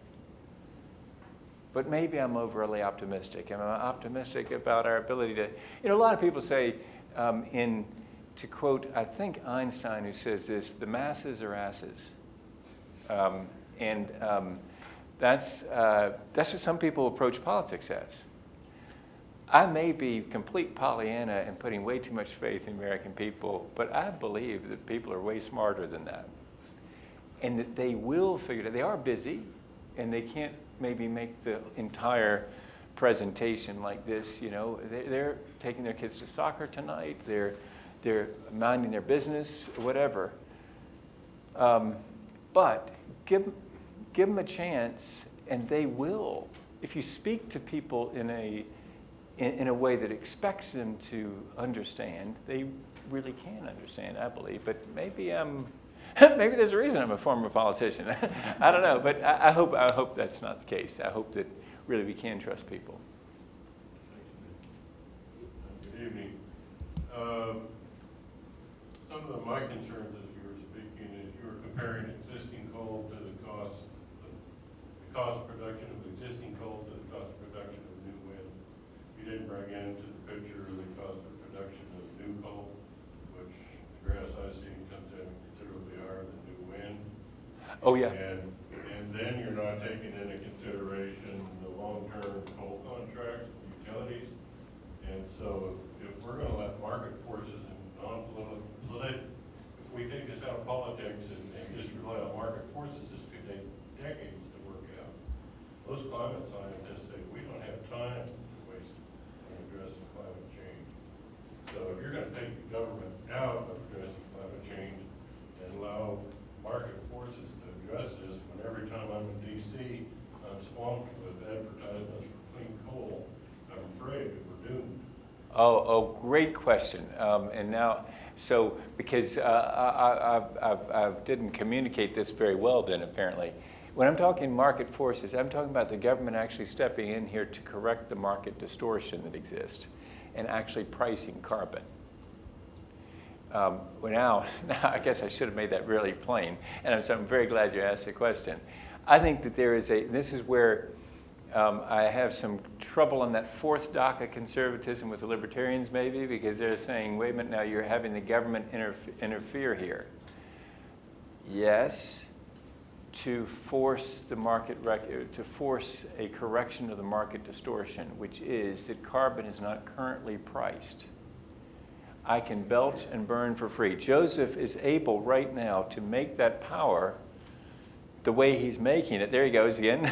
But maybe I'm overly optimistic. I'm optimistic about our ability to, you know, a lot of people say, to quote, I think Einstein, who says this, the masses are asses. That's what some people approach politics as. I may be complete Pollyanna and putting way too much faith in American people, but I believe that people are way smarter than that. And that they will figure it out. They are busy, and they can't maybe make the entire presentation like this. You know, they're taking their kids to soccer tonight. They're minding their business, whatever. But give them a chance, and they will. If you speak to people in a way that expects them to understand, they really can understand, I believe. But maybe maybe there's a reason I'm a former politician. I don't know, but I hope that's not the case. I hope that really we can trust people. Good evening. Some of my concerns as you were speaking is you were comparing existing coal to the cost of production of existing coal to the cost of production of new wind. You didn't bring into the picture the cost of production of new coal, which the graphs I see comes in considerably higher than new wind. Oh, yeah. And then you're not taking into consideration the long-term coal contracts with utilities. And so if we're going to let market forces and non-political, if we take this out of politics and just rely on market forces, this could take decades to work out. Most climate scientists say we don't have time to waste on addressing climate change. So if you're going to take the government out of addressing climate change and allow market forces to address this, when every time I'm in D.C., I'm swamped with advertisements for clean coal, I'm afraid that we're doomed. Oh, great question. And now, so because I didn't communicate this very well then, apparently. When I'm talking market forces, I'm talking about the government actually stepping in here to correct the market distortion that exists and actually pricing carbon. Well, now, I guess I should have made that really plain, and so I'm very glad you asked the question. I think that there is this is where I have some trouble on that fourth dock of conservatism with the libertarians maybe, because they're saying, wait a minute, now you're having the government interfere here. Yes, to force the market, to force a correction of the market distortion, which is that carbon is not currently priced. I can belch and burn for free. Joseph is able right now to make that power the way he's making it, there he goes again,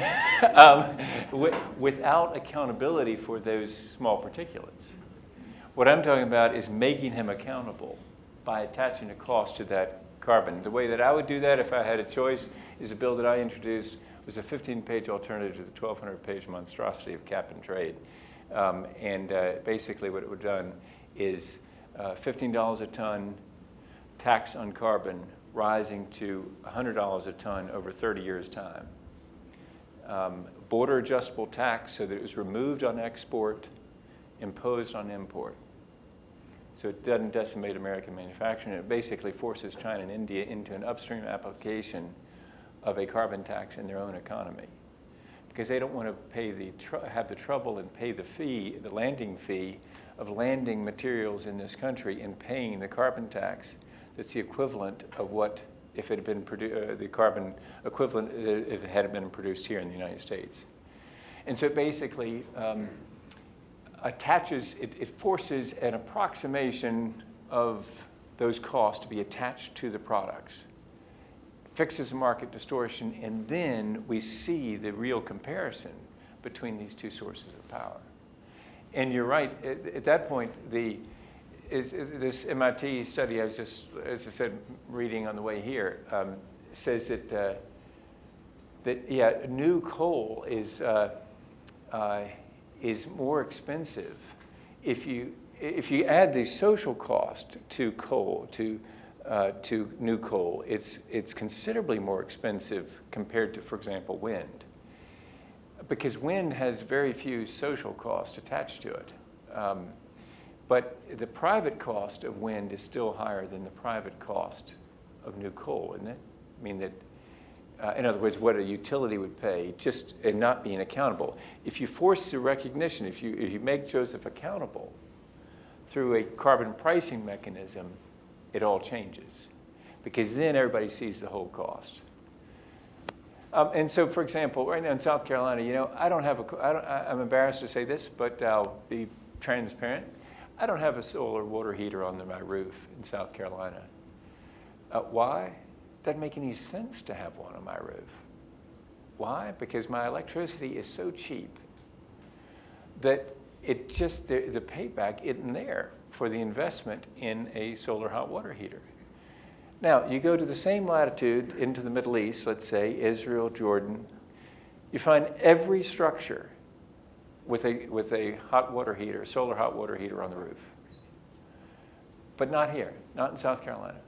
without accountability for those small particulates. What I'm talking about is making him accountable by attaching a cost to that carbon. The way that I would do that if I had a choice is a bill that I introduced was a 15-page alternative to the 1,200-page monstrosity of cap and trade. Basically what it would have done is $15 a ton tax on carbon rising to $100 a ton over 30 years' time. Border adjustable tax so that it was removed on export, imposed on import. So it doesn't decimate American manufacturing. It basically forces China and India into an upstream application of a carbon tax in their own economy, because they don't want to have the trouble and pay the fee, the landing fee of landing materials in this country and paying the carbon tax. That's the equivalent of what if it had been the carbon equivalent if it had been produced here in the United States. And so it basically it forces an approximation of those costs to be attached to the products. fixes the market distortion, and then we see the real comparison between these two sources of power. And you're right, at that point, this MIT study I was just, as I said, reading on the way here, says that, new coal is more expensive. If you add the social cost to coal, to new coal, it's considerably more expensive compared to, for example, wind. Because wind has very few social costs attached to it. But the private cost of wind is still higher than the private cost of new coal, isn't it? I mean, that, in other words, what a utility would pay just and not being accountable. If you force the recognition, if you make Joseph accountable through a carbon pricing mechanism, it all changes. Because then everybody sees the whole cost. And so, for example, right now in South Carolina, I'm embarrassed to say this, but I'll be transparent. I don't have a solar water heater on my roof in South Carolina. Why? Doesn't make any sense to have one on my roof. Why? Because my electricity is so cheap that it just, the payback isn't there for the investment in a solar hot water heater. Now, you go to the same latitude into the Middle East, let's say Israel, Jordan, you find every structure with a hot water heater, solar hot water heater on the roof. But not here, not in South Carolina.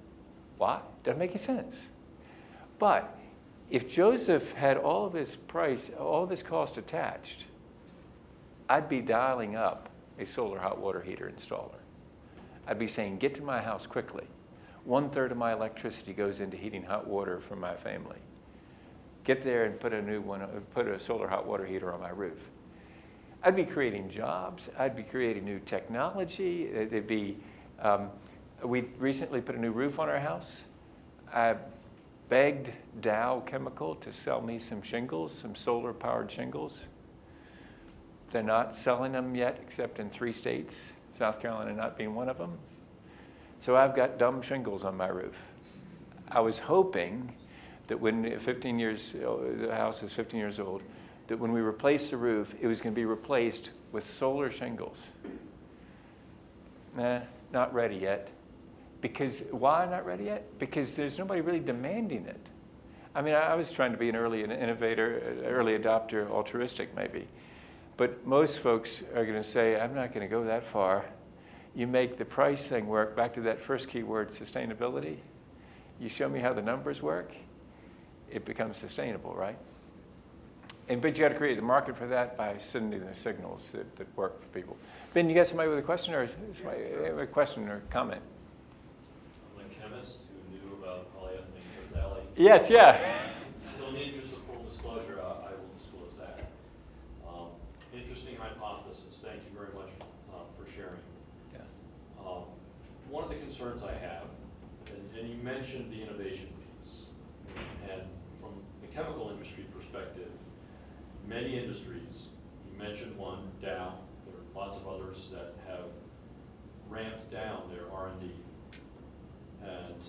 Why? Doesn't make any sense. But if Joseph had all of his cost attached, I'd be dialing up a solar hot water heater installer. I'd be saying, get to my house quickly. 1/3 of my electricity goes into heating hot water for my family. Get there and put a solar hot water heater on my roof. I'd be creating jobs. I'd be creating new technology. We recently put a new roof on our house. I begged Dow Chemical to sell me some shingles, some solar-powered shingles. They're not selling them yet, except in 3 states, South Carolina not being one of them. So I've got dumb shingles on my roof. I was hoping that when the house is 15 years old, that when we replace the roof, it was going to be replaced with solar shingles. Not ready yet. Because, why not ready yet? Because there's nobody really demanding it. I mean, I was trying to be an early innovator, an early adopter, altruistic maybe. But most folks are going to say, I'm not going to go that far. You make the price thing work, back to that first key word, sustainability. You show me how the numbers work, it becomes sustainable, right? But you got to create the market for that by sending the signals that work for people. Ben, you got somebody with a question or a question or comment? I'm a chemist who knew about polyethylene terephthalate. Yes, yeah. So in the interest of full disclosure, I will disclose that. Interesting hypothesis. Thank you very much for sharing. Yeah. One of the concerns I have, and you mentioned the innovation piece, and from the chemical industry perspective, many industries, you mentioned one, Dow, there are lots of others that have ramped down their R&D. And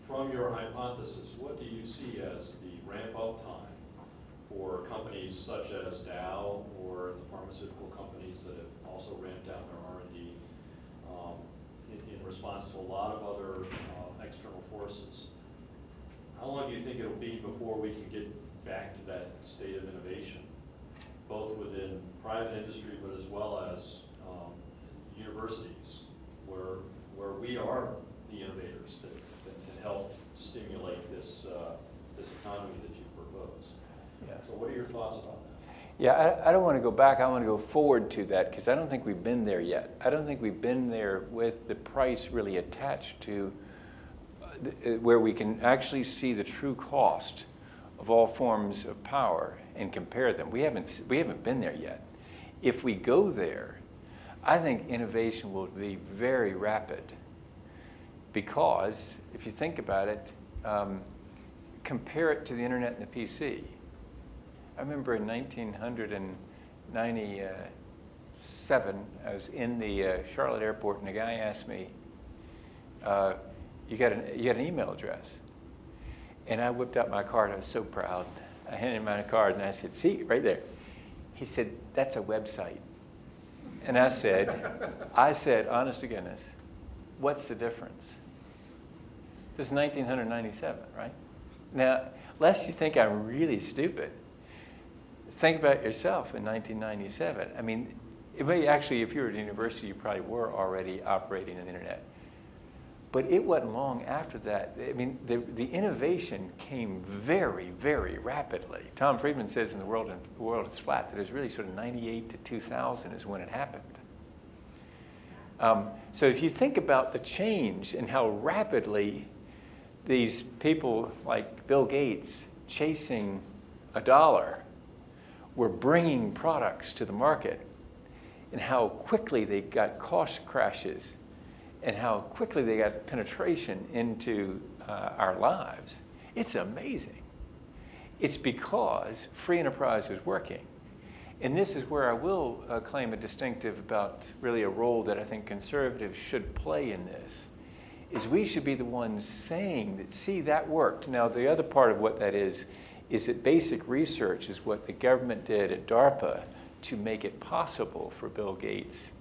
from your hypothesis, what do you see as the ramp-up time for companies such as Dow or the pharmaceutical companies that have also ramped down their R&D in response to a lot of other external forces? How long do you think it'll be before we can get back to that state of innovation, both within private industry but as well as universities, where we are the innovators that can help stimulate this economy that you proposed? Yeah. So what are your thoughts about that? Yeah, I don't want to go back. I want to go forward to that because I don't think we've been there yet. I don't think we've been there with the price really attached to where we can actually see the true cost of all forms of power and compare them. We haven't been there yet. If we go there, I think innovation will be very rapid because if you think about it, compare it to the internet and the PC. I remember in 1997, I was in the Charlotte airport and a guy asked me, you got an email address. And I whipped out my card. I was so proud. I handed him my card, and I said, see, right there. He said, that's a website. And I said, honest to goodness, what's the difference? This is 1997, right? Now, lest you think I'm really stupid, think about yourself in 1997. I mean, actually, if you were at university, you probably were already operating the internet. But it wasn't long after that. I mean, the innovation came very, very rapidly. Tom Friedman says in The World is Flat that it was really sort of 98 to 2000 is when it happened. So if you think about the change and how rapidly these people like Bill Gates chasing a dollar were bringing products to the market, and how quickly they got cost crashes, and how quickly they got penetration into our lives, it's amazing. It's because free enterprise is working. And this is where I will claim a distinctive about really a role that I think conservatives should play in this, is we should be the ones saying that, see, that worked. Now, the other part of what that is that basic research is what the government did at DARPA to make it possible for Bill Gates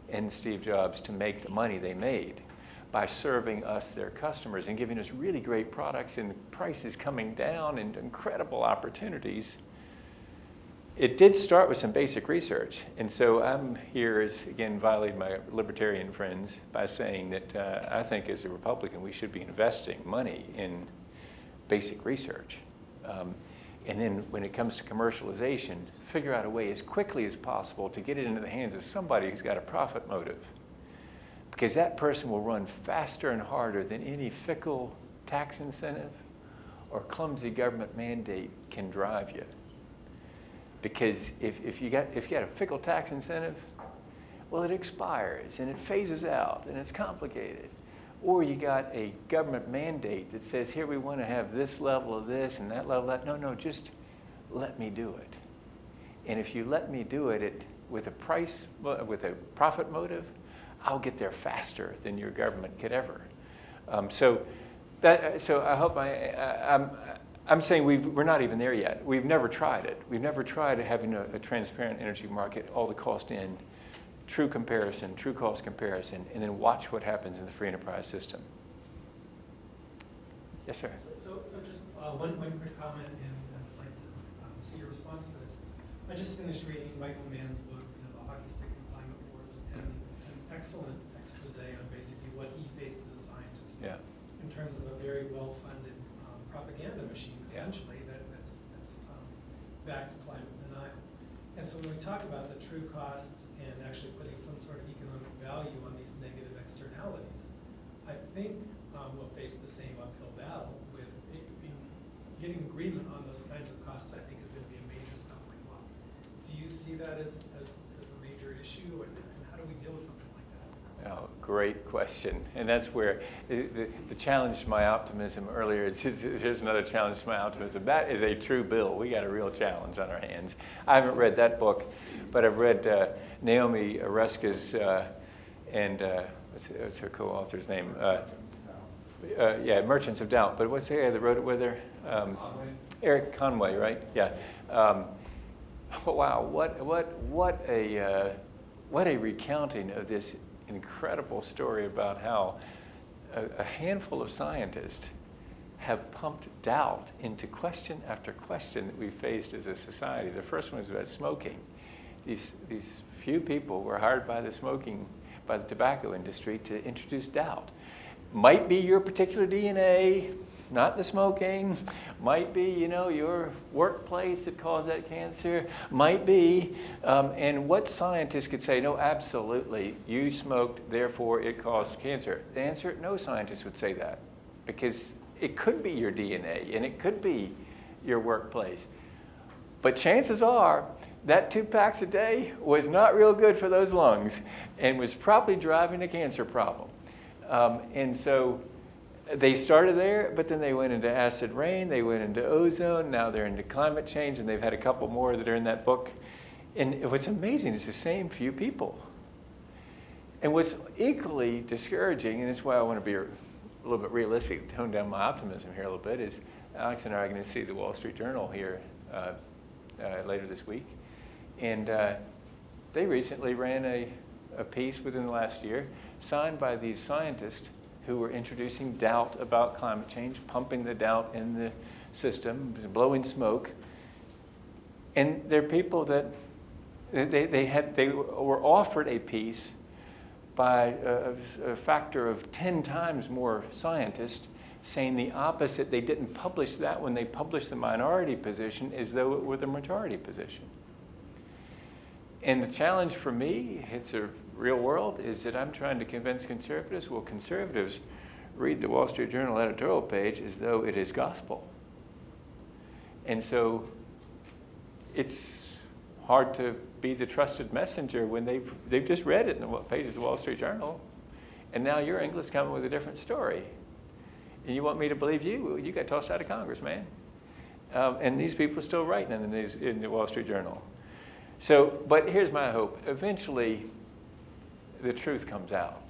and Steve Jobs to make the money they made by serving us, their customers, and giving us really great products and prices coming down and incredible opportunities. It did start with some basic research. And so I'm here as, again, violating my libertarian friends by saying that I think as a Republican, we should be investing money in basic research. And then when it comes to commercialization, figure out a way as quickly as possible to get it into the hands of somebody who's got a profit motive. Because that person will run faster and harder than any fickle tax incentive or clumsy government mandate can drive you. Because if you got a fickle tax incentive, well, it expires and it phases out and it's complicated. Or you got a government mandate that says, here we want to have this level of this and that level of that. No, just let me do it. And if you let me do it with a profit motive, I'll get there faster than your government could ever. So I hope I'm saying we're not even there yet. We've never tried it. We've never tried having a transparent energy market, all the cost in, true comparison, true cost comparison, and then watch what happens in the free enterprise system. Yes, sir. So just one quick comment, and I'd like to see your response to this. I just finished reading Michael Mann's book, The Hockey Stick and Climate Wars, and it's an excellent expose on basically what he faced as a scientist. Yeah. In terms of a very well-funded propaganda machine, essentially, that's back to climate denial. And so when we talk about the true costs and actually putting some sort of economic value on these negative externalities, I think we'll face the same uphill battle with getting agreement on those kinds of costs. I think is going to be a major stumbling block. Do you see that as a major issue, and how do we deal with something like that? Oh, great question. And that's where the challenge to my optimism earlier is, here's another challenge to my optimism. That is a true bill. We got a real challenge on our hands. I haven't read that book, but I've read Naomi Oreskes and what's her co-author's name? Merchants of Doubt. But what's the guy that wrote it with her? Eric Conway, right? Yeah. Wow, what a recounting of this incredible story about how a handful of scientists have pumped doubt into question after question that we faced as a society. The first one was about smoking. These few people were hired by the tobacco industry to introduce doubt. Might be your particular DNA, not the smoking. Might be, your workplace that caused that cancer. Might be. And what scientists could say, no, absolutely, you smoked, therefore it caused cancer? The answer, no scientist would say that. Because it could be your DNA, and it could be your workplace. But chances are, that 2 packs a day was not real good for those lungs, and was probably driving a cancer problem. And so they started there, but then they went into acid rain, they went into ozone, now they're into climate change, and they've had a couple more that are in that book. And what's amazing is the same few people. And what's equally discouraging, and that's why I want to be a little bit realistic, tone down my optimism here a little bit, is Alex and I are going to see the Wall Street Journal here later this week. And they recently ran a piece within the last year signed by these scientists who were introducing doubt about climate change, pumping the doubt in the system, blowing smoke. And they're people that they were offered a piece by a factor of 10 times more scientists saying the opposite. They didn't publish that when they published the minority position as though it were the majority position. And the challenge for me, it's a real world, is that I'm trying to convince conservatives. Well, conservatives read the Wall Street Journal editorial page as though it is gospel. And so it's hard to be the trusted messenger when they've just read it in the pages of the Wall Street Journal, and now you're Inglis coming with a different story. And you want me to believe you? Well, you got tossed out of Congress, man. And these people are still writing in the Wall Street Journal. So, but here's my hope. Eventually, the truth comes out.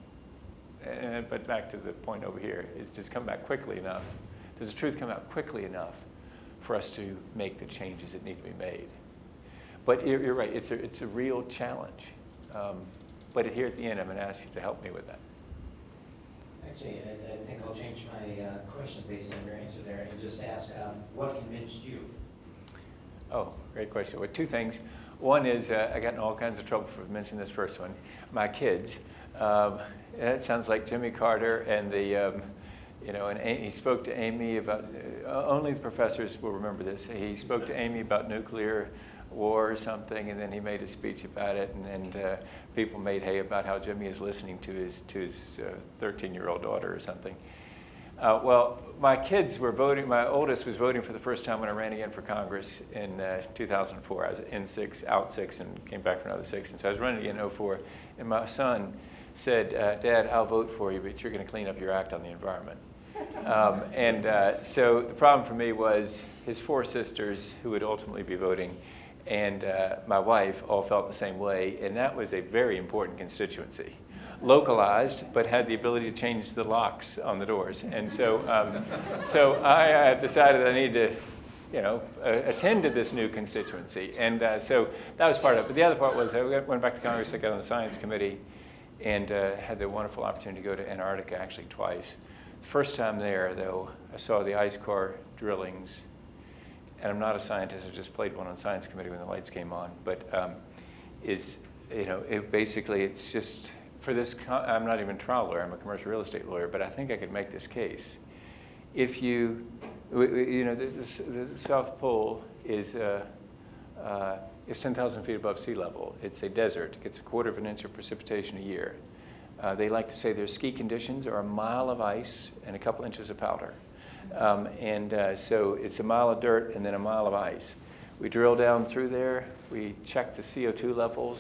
But back to the point over here, is just come back quickly enough. Does the truth come out quickly enough for us to make the changes that need to be made? But you're right, it's a real challenge. But here at the end, I'm going to ask you to help me with that. Actually, I think I'll change my question based on your answer there and just ask, what convinced you? Oh, great question. Well, two things. One is I got in all kinds of trouble for mentioning this first one. My kids. It sounds like Jimmy Carter and the, and he spoke to Amy about, only the professors will remember this. He spoke to Amy about nuclear war or something, and then he made a speech about it, and people made hay about how Jimmy is listening to his 13-year-old daughter or something. Well, my kids were voting. My oldest was voting for the first time when I ran again for Congress in 2004. I was in 6, out 6, and came back for another 6. And so I was running again in 2004. And my son said, Dad, I'll vote for you, but you're going to clean up your act on the environment. So the problem for me was his 4 sisters who would ultimately be voting, and my wife all felt the same way. And that was a very important constituency. Localized, but had the ability to change the locks on the doors. And so, so I decided I needed to, attend to this new constituency. And so that was part of it. But the other part was I went back to Congress, I got on the Science Committee, and had the wonderful opportunity to go to Antarctica actually twice. The first time there, though, I saw the ice core drillings. And I'm not a scientist, I just played one on Science Committee when the lights came on. But basically it's just, for this, I'm not even a trial lawyer, I'm a commercial real estate lawyer, but I think I could make this case. If the South Pole is 10,000 feet above sea level. It's a desert. It gets a 1/4 of an inch of precipitation a year. They like to say their ski conditions are a mile of ice and a couple inches of powder. So it's a mile of dirt and then a mile of ice. We drill down through there, we check the CO2 levels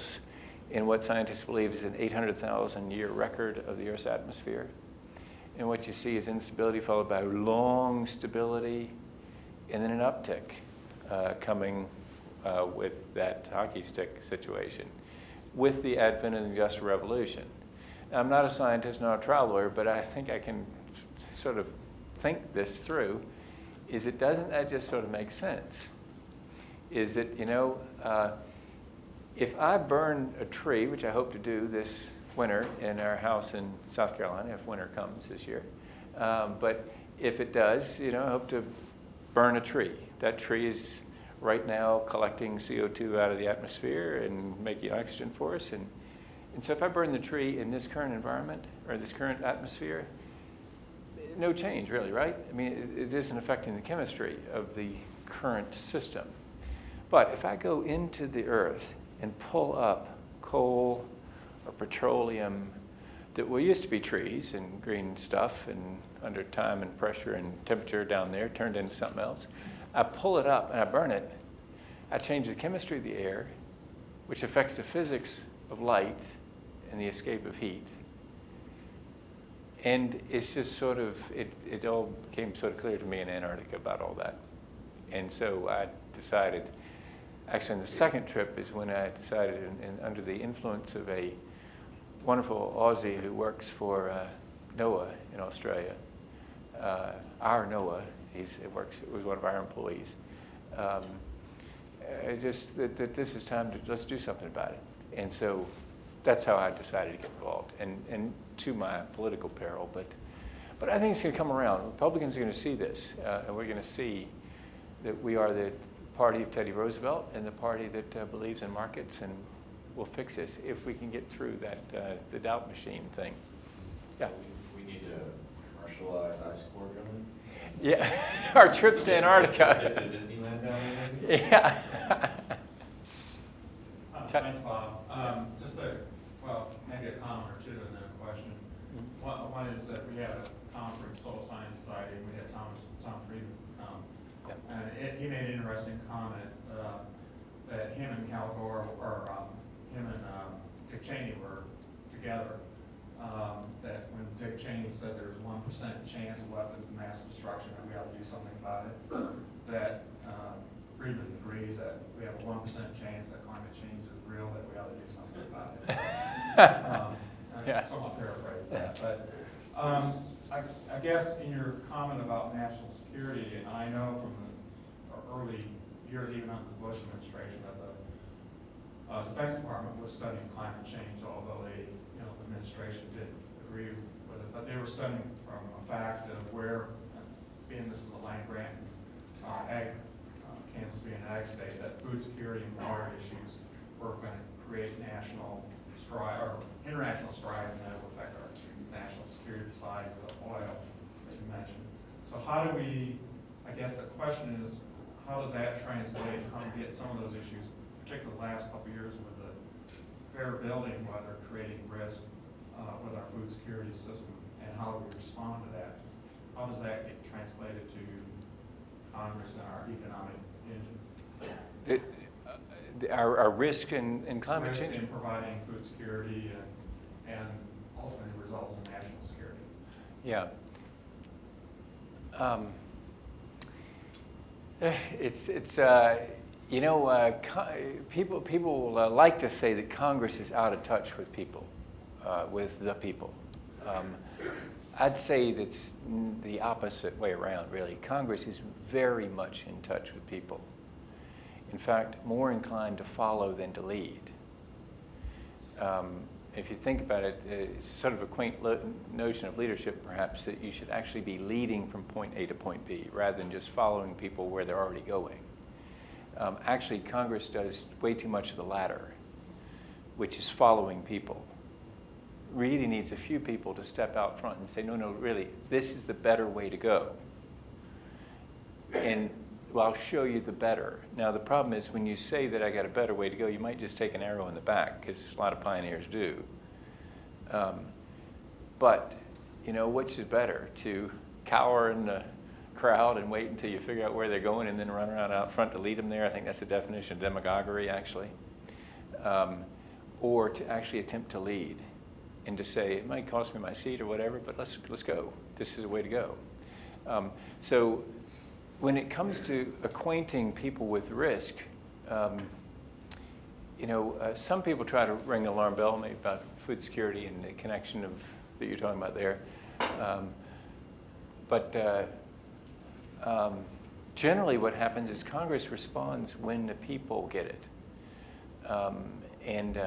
in what scientists believe is an 800,000 year record of the Earth's atmosphere. And what you see is instability followed by long stability and then an uptick coming with that hockey stick situation with the advent of the Industrial Revolution. Now, I'm not a scientist, not a trial lawyer, but I think I can sort of think this through. Doesn't that just sort of make sense? Is that, if I burn a tree, which I hope to do this winter in our house in South Carolina, if winter comes this year, but if it does, I hope to burn a tree. That tree is right now collecting CO2 out of the atmosphere and making oxygen for us. And so if I burn the tree in this current environment or this current atmosphere, no change really, right? I mean, it isn't affecting the chemistry of the current system. But if I go into the earth and pull up coal or petroleum that used to be trees and green stuff, and under time and pressure and temperature down there turned into something else, I pull it up and I burn it, I change the chemistry of the air, which affects the physics of light and the escape of heat. And it's just sort of, it all became sort of clear to me in Antarctica about all that. And so I decided, actually on the second trip is when I decided, under the influence of a wonderful Aussie who works for NOAA in Australia, our Noah, he was one of our employees. Just that this is time to let's do something about it. And so that's how I decided to get involved, and to my political peril. But I think it's going to come around. Republicans are going to see this, and we're going to see that we are the party of Teddy Roosevelt and the party that believes in markets, and we'll fix this if we can get through that the doubt machine thing. Yeah. We need to commercialize ice core coming. Yeah, our trips to Antarctica. Get to Disneyland down there, maybe? Yeah. Thanks, Bob. Maybe a comment or two and then a question. One is that we had a conference, Soil Science Society, and we had Tom Friedman come. Yep. And he made an interesting comment that him and Cal Gore, or him and Dick Cheney were together. That when Dick Cheney said there was 1% chance of weapons of mass destruction, that we ought to do something about it, that Friedman agrees that we have a 1% chance that climate change is real, that we ought to do something about it. Yeah. Somewhat paraphrase that, but I guess in your comment about national security, and I know from the early years, even under the Bush administration, that the Defense Department was studying climate change, although the administration didn't agree with it, but they were studying from a fact of where, being this is a land grant, Kansas being an ag state, that food security and water issues were going to create national strife or international strife, and that will affect our national security besides the oil that you mentioned. So how do we, I guess the question is, how does that translate? How do we get some of those issues, particularly the last couple of years with the fair building, whether creating risk with our food security system, and how do we respond to that? How does that get translated to Congress and our economic engine? Our risk in climate change? Risk in providing food security and ultimately results in national security. Yeah. People like to say that Congress is out of touch with people, with the people. I'd say that's the opposite way around, really. Congress is very much in touch with people. In fact, more inclined to follow than to lead. If you think about it, it's sort of a quaint notion of leadership, perhaps, that you should actually be leading from point A to point B, rather than just following people where they're already going. Actually, Congress does way too much of the latter, which is following people. Really needs a few people to step out front and say, no, really, this is the better way to go. And well, I'll show you the better. Now, the problem is when you say that I got a better way to go, you might just take an arrow in the back, because a lot of pioneers do. But, which is better? To cower in the crowd and wait until you figure out where they're going and then run around out front to lead them there? I think that's the definition of demagoguery, actually. Or to actually attempt to lead and to say, it might cost me my seat or whatever, but let's go. This is the way to go. So when it comes to acquainting people with risk, some people try to ring the alarm bell, maybe about food security and the connection that you're talking about there. Generally what happens is Congress responds when the people get it.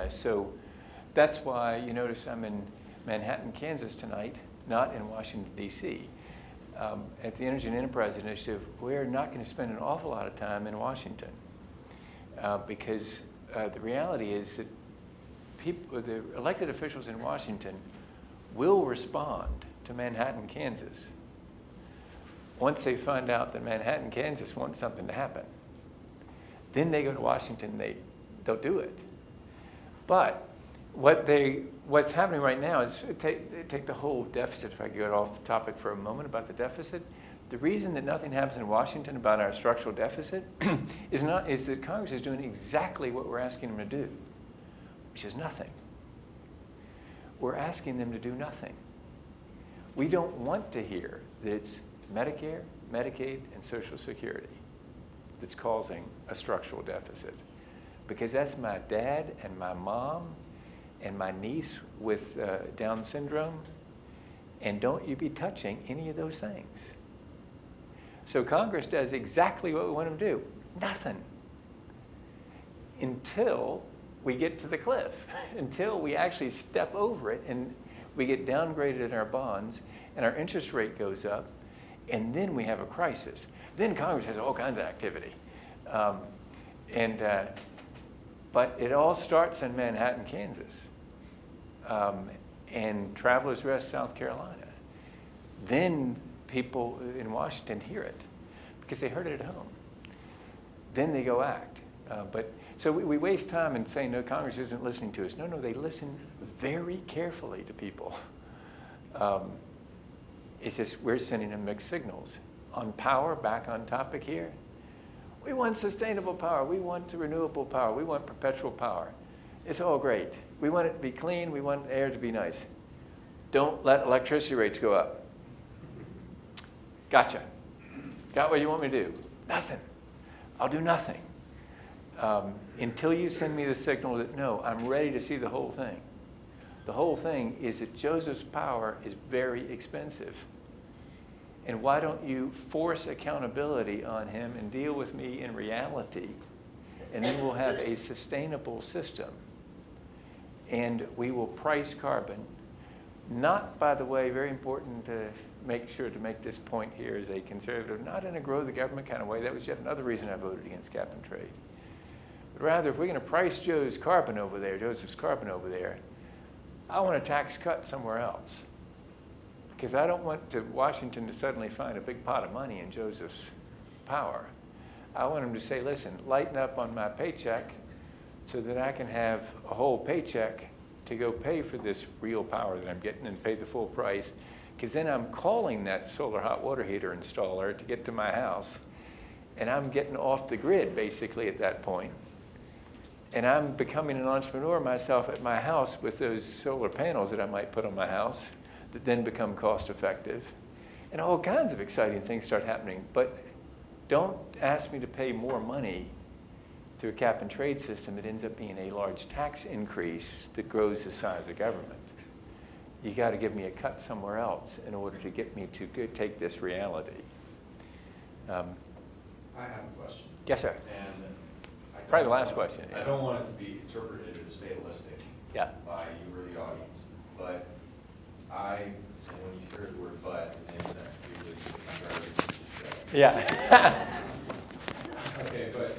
So that's why you notice I'm in Manhattan, Kansas tonight, not in Washington, D.C. At the Energy and Enterprise Initiative, we're not going to spend an awful lot of time in Washington because the reality is that the elected officials in Washington will respond to Manhattan, Kansas once they find out that Manhattan, Kansas wants something to happen. Then they go to Washington and they'll do it. But what's happening right now is, take the whole deficit, if I could get off the topic for a moment about the deficit. The reason that nothing happens in Washington about our structural deficit is that Congress is doing exactly what we're asking them to do, which is nothing. We're asking them to do nothing. We don't want to hear that it's Medicare, Medicaid, and Social Security that's causing a structural deficit, because that's my dad and my mom and my niece with Down syndrome and don't you be touching any of those things. So Congress does exactly what we want them to do. Nothing. Until we get to the cliff, until we actually step over it and we get downgraded in our bonds and our interest rate goes up, and then we have a crisis. Then Congress has all kinds of activity. But it all starts in Manhattan, Kansas, and Travelers Rest, South Carolina. Then people in Washington hear it because they heard it at home. Then they go act. So we waste time in saying, no, Congress isn't listening to us. No, they listen very carefully to people. It's just we're sending them mixed signals. On power, back on topic here, we want sustainable power. We want renewable power. We want perpetual power. It's all great. We want it to be clean. We want air to be nice. Don't let electricity rates go up. Gotcha. Got what you want me to do? Nothing. I'll do nothing. Until you send me the signal that, no, I'm ready to see the whole thing. The whole thing is that Joseph's power is very expensive. And why don't you force accountability on him and deal with me in reality? And then we'll have a sustainable system. And we will price carbon. Not, by the way, very important to make sure to make this point here as a conservative, not in a grow the government kind of way. That was yet another reason I voted against cap and trade. But rather, if we're going to price Joseph's carbon over there, I want a tax cut somewhere else. Because I don't want Washington to suddenly find a big pot of money in Joseph's power. I want him to say, listen, lighten up on my paycheck so that I can have a whole paycheck to go pay for this real power that I'm getting and pay the full price. Because then I'm calling that solar hot water heater installer to get to my house. And I'm getting off the grid, basically, at that point. And I'm becoming an entrepreneur myself at my house with those solar panels that I might put on my house that then become cost effective. And all kinds of exciting things start happening. But don't ask me to pay more money through a cap and trade system that ends up being a large tax increase that grows the size of government. You got to give me a cut somewhere else in order to get me to take this reality. I have a question. Yes, sir. And Probably the last question. I don't want it to be interpreted as fatalistic Yeah. by you or the audience, but and when you hear the word but, it makes sense. Usually it's contrary to what you just said. Yeah. Okay, but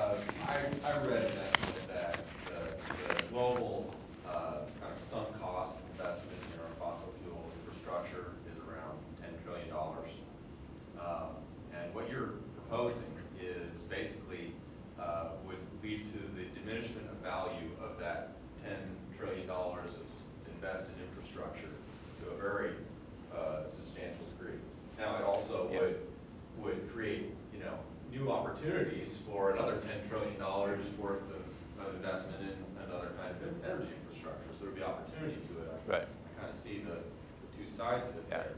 I read an estimate that the global kind of sunk cost investment in our fossil fuel infrastructure is around $10 trillion. And what you're proposing is basically would lead to the diminishment of value of that $10 trillion of invested infrastructure to a very substantial degree. Now, it also would create, new opportunities for another $10 trillion worth of investment in another kind of energy infrastructure. So there would be opportunity to it. Right. I kind of see the two sides of it Yeah. there.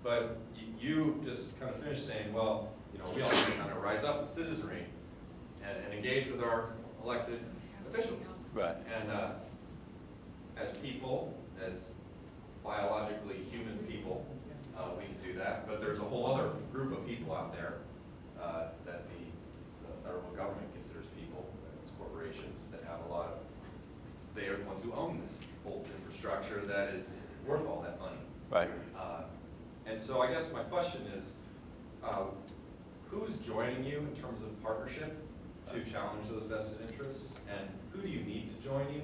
But you just kind of finished saying, well, we all need to kind of rise up as citizenry and engage with our elected officials. Right. And as people, as biologically human people, we can do that. But there's a whole other group of people out there that the federal government considers people, and it's corporations that have a lot of, they are the ones who own this whole infrastructure that is worth all that money. Right. And so I guess my question is, who's joining you in terms of partnership to challenge those vested interests? And who do you need to join you?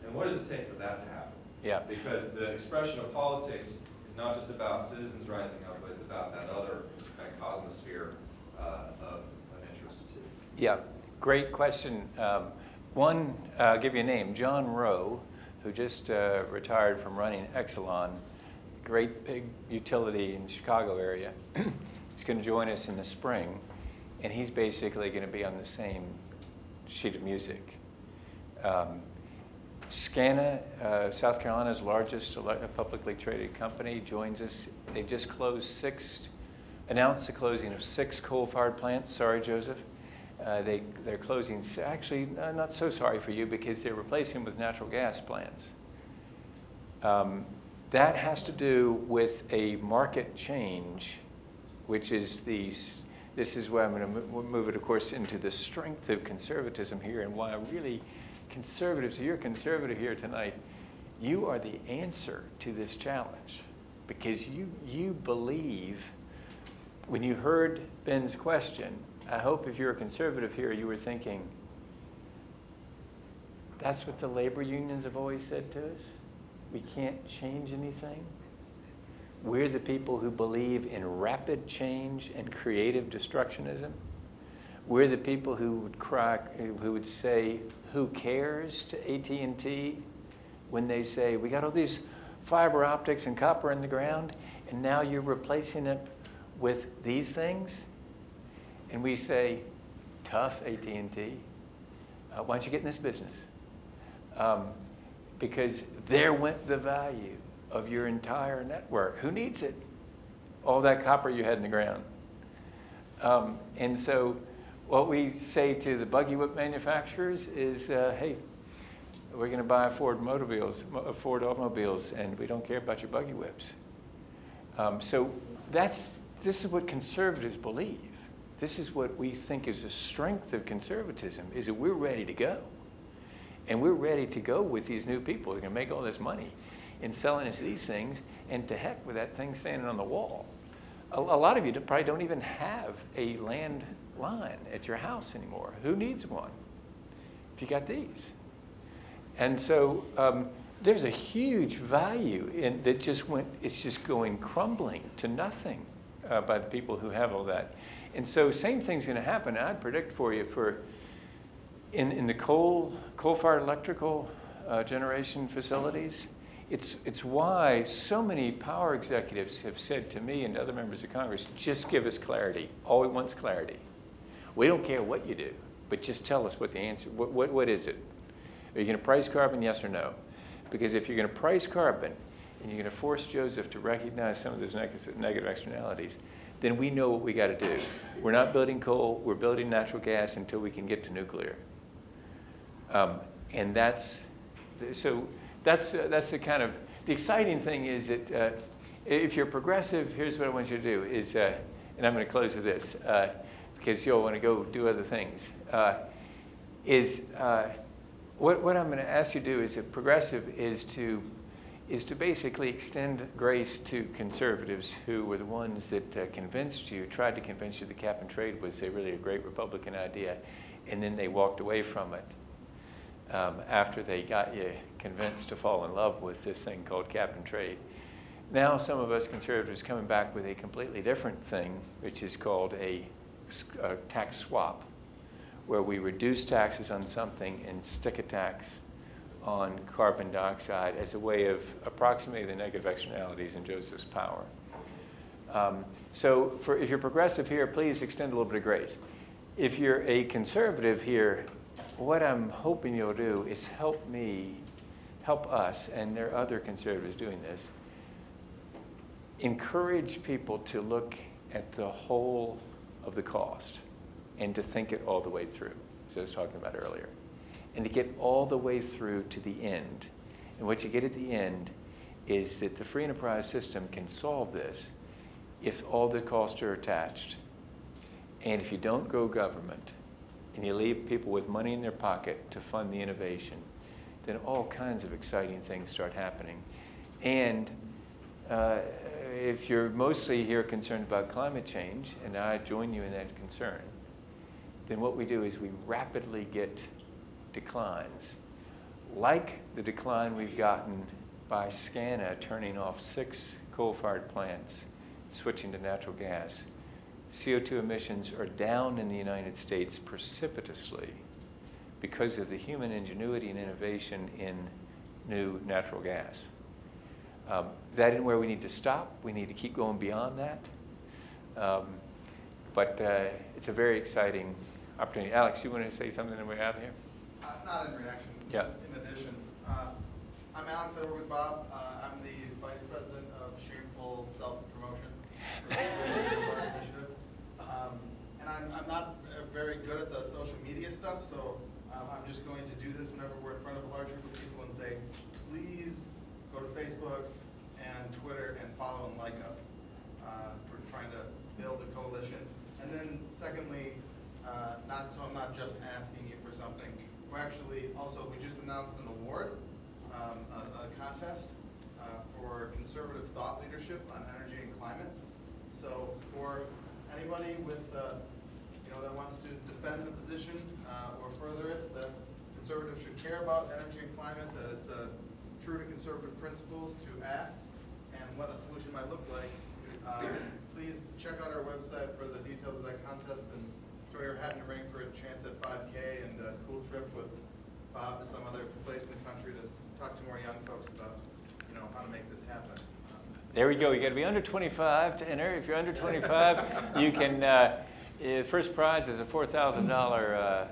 And what does it take for that to happen? Yeah. Because the expression of politics is not just about citizens rising up, but it's about that other kind of cosmosphere of interest too. Yeah, great question. I'll give you a name, John Rowe, who just retired from running Exelon, great big utility in the Chicago area. He's going to join us in the spring, and he's basically going to be on the same sheet of music. SCANA, South Carolina's largest publicly traded company, joins us. They've just announced the closing of 6 coal-fired plants. Sorry, Joseph. They're closing, actually, not so sorry for you, because they're replacing them with natural gas plants. That has to do with a market change, which is this is where I'm going to move it, of course, into the strength of conservatism here, and why really conservatives, you're a conservative here tonight, you are the answer to this challenge, because you believe, when you heard Ben's question, I hope if you're a conservative here, you were thinking, that's what the labor unions have always said to us? We can't change anything? We're the people who believe in rapid change and creative destructionism. We're the people who would cry, who would say, who cares to AT&T when they say, we got all these fiber optics and copper in the ground, and now you're replacing it with these things? And we say, tough, AT&T. Why don't you get in this business? Because there went the value of your entire network. Who needs it? All that copper you had in the ground. And so what we say to the buggy whip manufacturers is, hey, we're going to buy Ford automobiles, and we don't care about your buggy whips. So this is what conservatives believe. This is what we think is the strength of conservatism, is that we're ready to go. And we're ready to go with these new people who are going to make all this money in selling us these things, and to heck with that thing standing on the wall. A lot of you probably don't even have a land line at your house anymore. Who needs one if you got these? And so there's a huge value in that it's just going crumbling to nothing by the people who have all that. And so same thing's going to happen, I predict for you, in the coal-fired electrical generation facilities. It's why so many power executives have said to me and to other members of Congress, just give us clarity. All we want is clarity. We don't care what you do, but just tell us what the answer, what is it? Are you going to price carbon, yes or no? Because if you're going to price carbon and you're going to force Joseph to recognize some of those negative externalities, then we know what we got to do. We're not building coal, we're building natural gas until we can get to nuclear. And that's the kind of, the exciting thing is that if you're progressive, here's what I want you to do is, and I'm going to close with this, because you'll want to go do other things, what I'm going to ask you to do as a progressive is to basically extend grace to conservatives who were the ones that tried to convince you that cap and trade was really a great Republican idea, and then they walked away from it after they got you convinced to fall in love with this thing called cap and trade. Now some of us conservatives are coming back with a completely different thing, which is called a tax swap, where we reduce taxes on something and stick a tax on carbon dioxide as a way of approximating the negative externalities in Joseph's power. So if you're progressive here, please extend a little bit of grace. If you're a conservative here, what I'm hoping you'll do is help us, and there are other conservatives doing this, encourage people to look at the whole of the cost and to think it all the way through, as I was talking about earlier, and to get all the way through to the end. And what you get at the end is that the free enterprise system can solve this if all the costs are attached, and if you don't go government, and you leave people with money in their pocket to fund the innovation, then all kinds of exciting things start happening. And if you're mostly here concerned about climate change, and I join you in that concern, then what we do is we rapidly get declines, like the decline we've gotten by SCANA turning off 6 coal-fired plants, switching to natural gas. CO2 emissions are down in the United States precipitously because of the human ingenuity and innovation in new natural gas. That isn't where we need to stop. We need to keep going beyond that. But it's a very exciting opportunity. Alex, you want to say something that we have here? Not in reaction, Yeah. just in addition. I'm Alex, I work with Bob. I'm the Vice President of Shameful Self-Promotion for the Initiative. And I'm not very good at the social media stuff, so I'm just going to do this whenever we're in front of a large group of people and say, please go to Facebook and Twitter and follow and like us for trying to build a coalition. And then secondly, I'm not just asking you for something. We're actually also, we just announced an award, a contest for conservative thought leadership on energy and climate. So for anybody with, that wants to defend the position or further it, that conservatives should care about energy and climate, that it's true to conservative principles to act, and what a solution might look like. Please check out our website for the details of that contest and throw your hat in the ring for a chance at 5K and a cool trip with Bob to some other place in the country to talk to more young folks about, how to make this happen. There we go. You got to be under 25 to enter. If you're under 25, you can. First prize is a $4,000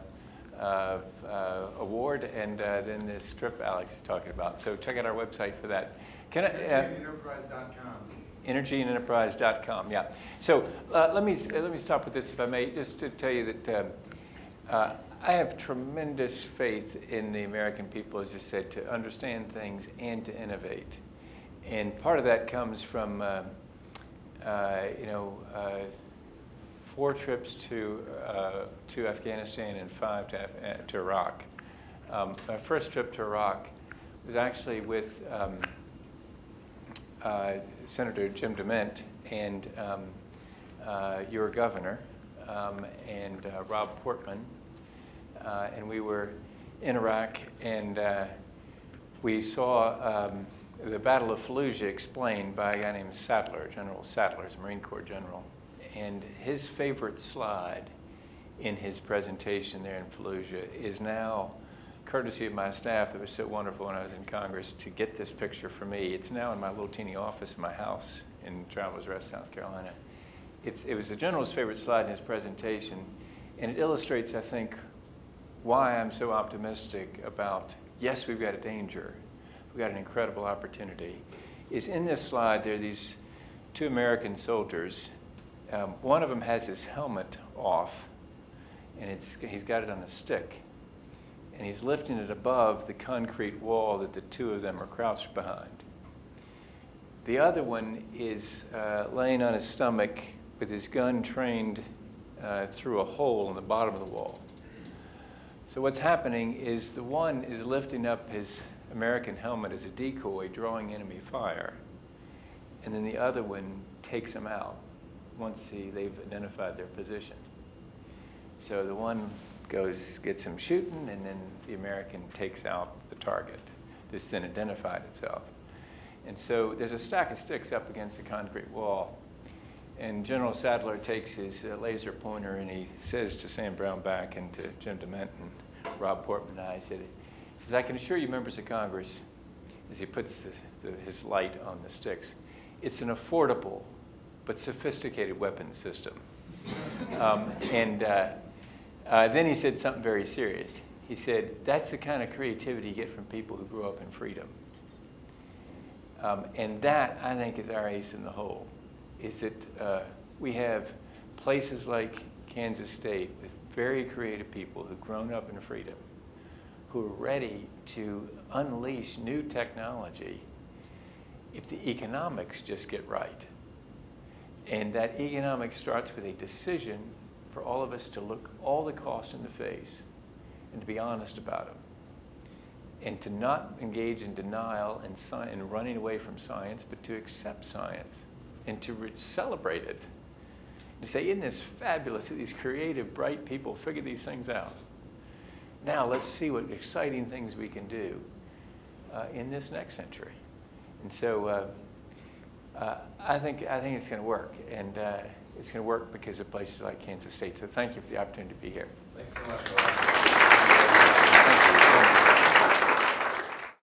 award, and then this trip Alex is talking about. So check out our website for that. Can I? EnergyAndEnterprise.com. EnergyAndEnterprise.com. Yeah. So let me stop with this, if I may, just to tell you that I have tremendous faith in the American people, as you said, to understand things and to innovate. And part of that comes from 4 trips to Afghanistan and 5 to Iraq. My first trip to Iraq was actually with Senator Jim DeMint and your governor and Rob Portman, and we were in Iraq, and we saw the Battle of Fallujah explained by a guy named Sadler, General Sadler, a Marine Corps general. And his favorite slide in his presentation there in Fallujah is now, courtesy of my staff that was so wonderful when I was in Congress to get this picture for me. It's now in my little teeny office in my house in Travelers Rest, South Carolina. It was the general's favorite slide in his presentation, and it illustrates, I think, why I'm so optimistic about, yes, we've got a danger, we've got an incredible opportunity. Is in this slide, there are these 2 American soldiers. One of them has his helmet off, and he's got it on a stick, and he's lifting it above the concrete wall that the 2 of them are crouched behind. The other one is laying on his stomach with his gun trained through a hole in the bottom of the wall. So what's happening is the one is lifting up his American helmet as a decoy, drawing enemy fire, and then the other one takes him out once they've identified their position. So the one gets him shooting, and then the American takes out the target that's then identified itself. And so there's a stack of sticks up against the concrete wall, and General Sadler takes his laser pointer and he says to Sam Brownback and to Jim DeMint and Rob Portman and I, he says, I can assure you, members of Congress, as he puts his light on the sticks, it's an affordable but sophisticated weapons system. Then he said something very serious. He said, that's the kind of creativity you get from people who grew up in freedom. And that, I think, is our ace in the hole, is that we have places like Kansas State with very creative people who've grown up in freedom, who are ready to unleash new technology if the economics just get right. And that economics starts with a decision for all of us to look all the costs in the face and to be honest about them. And to not engage in denial and running away from science, but to accept science and to celebrate it. And say, isn't this fabulous that these creative, bright people figured these things out? Now let's see what exciting things we can do in this next century. And so I think it's going to work, and it's going to work because of places like Kansas State. So thank you for the opportunity to be here. Thanks so much, Bill.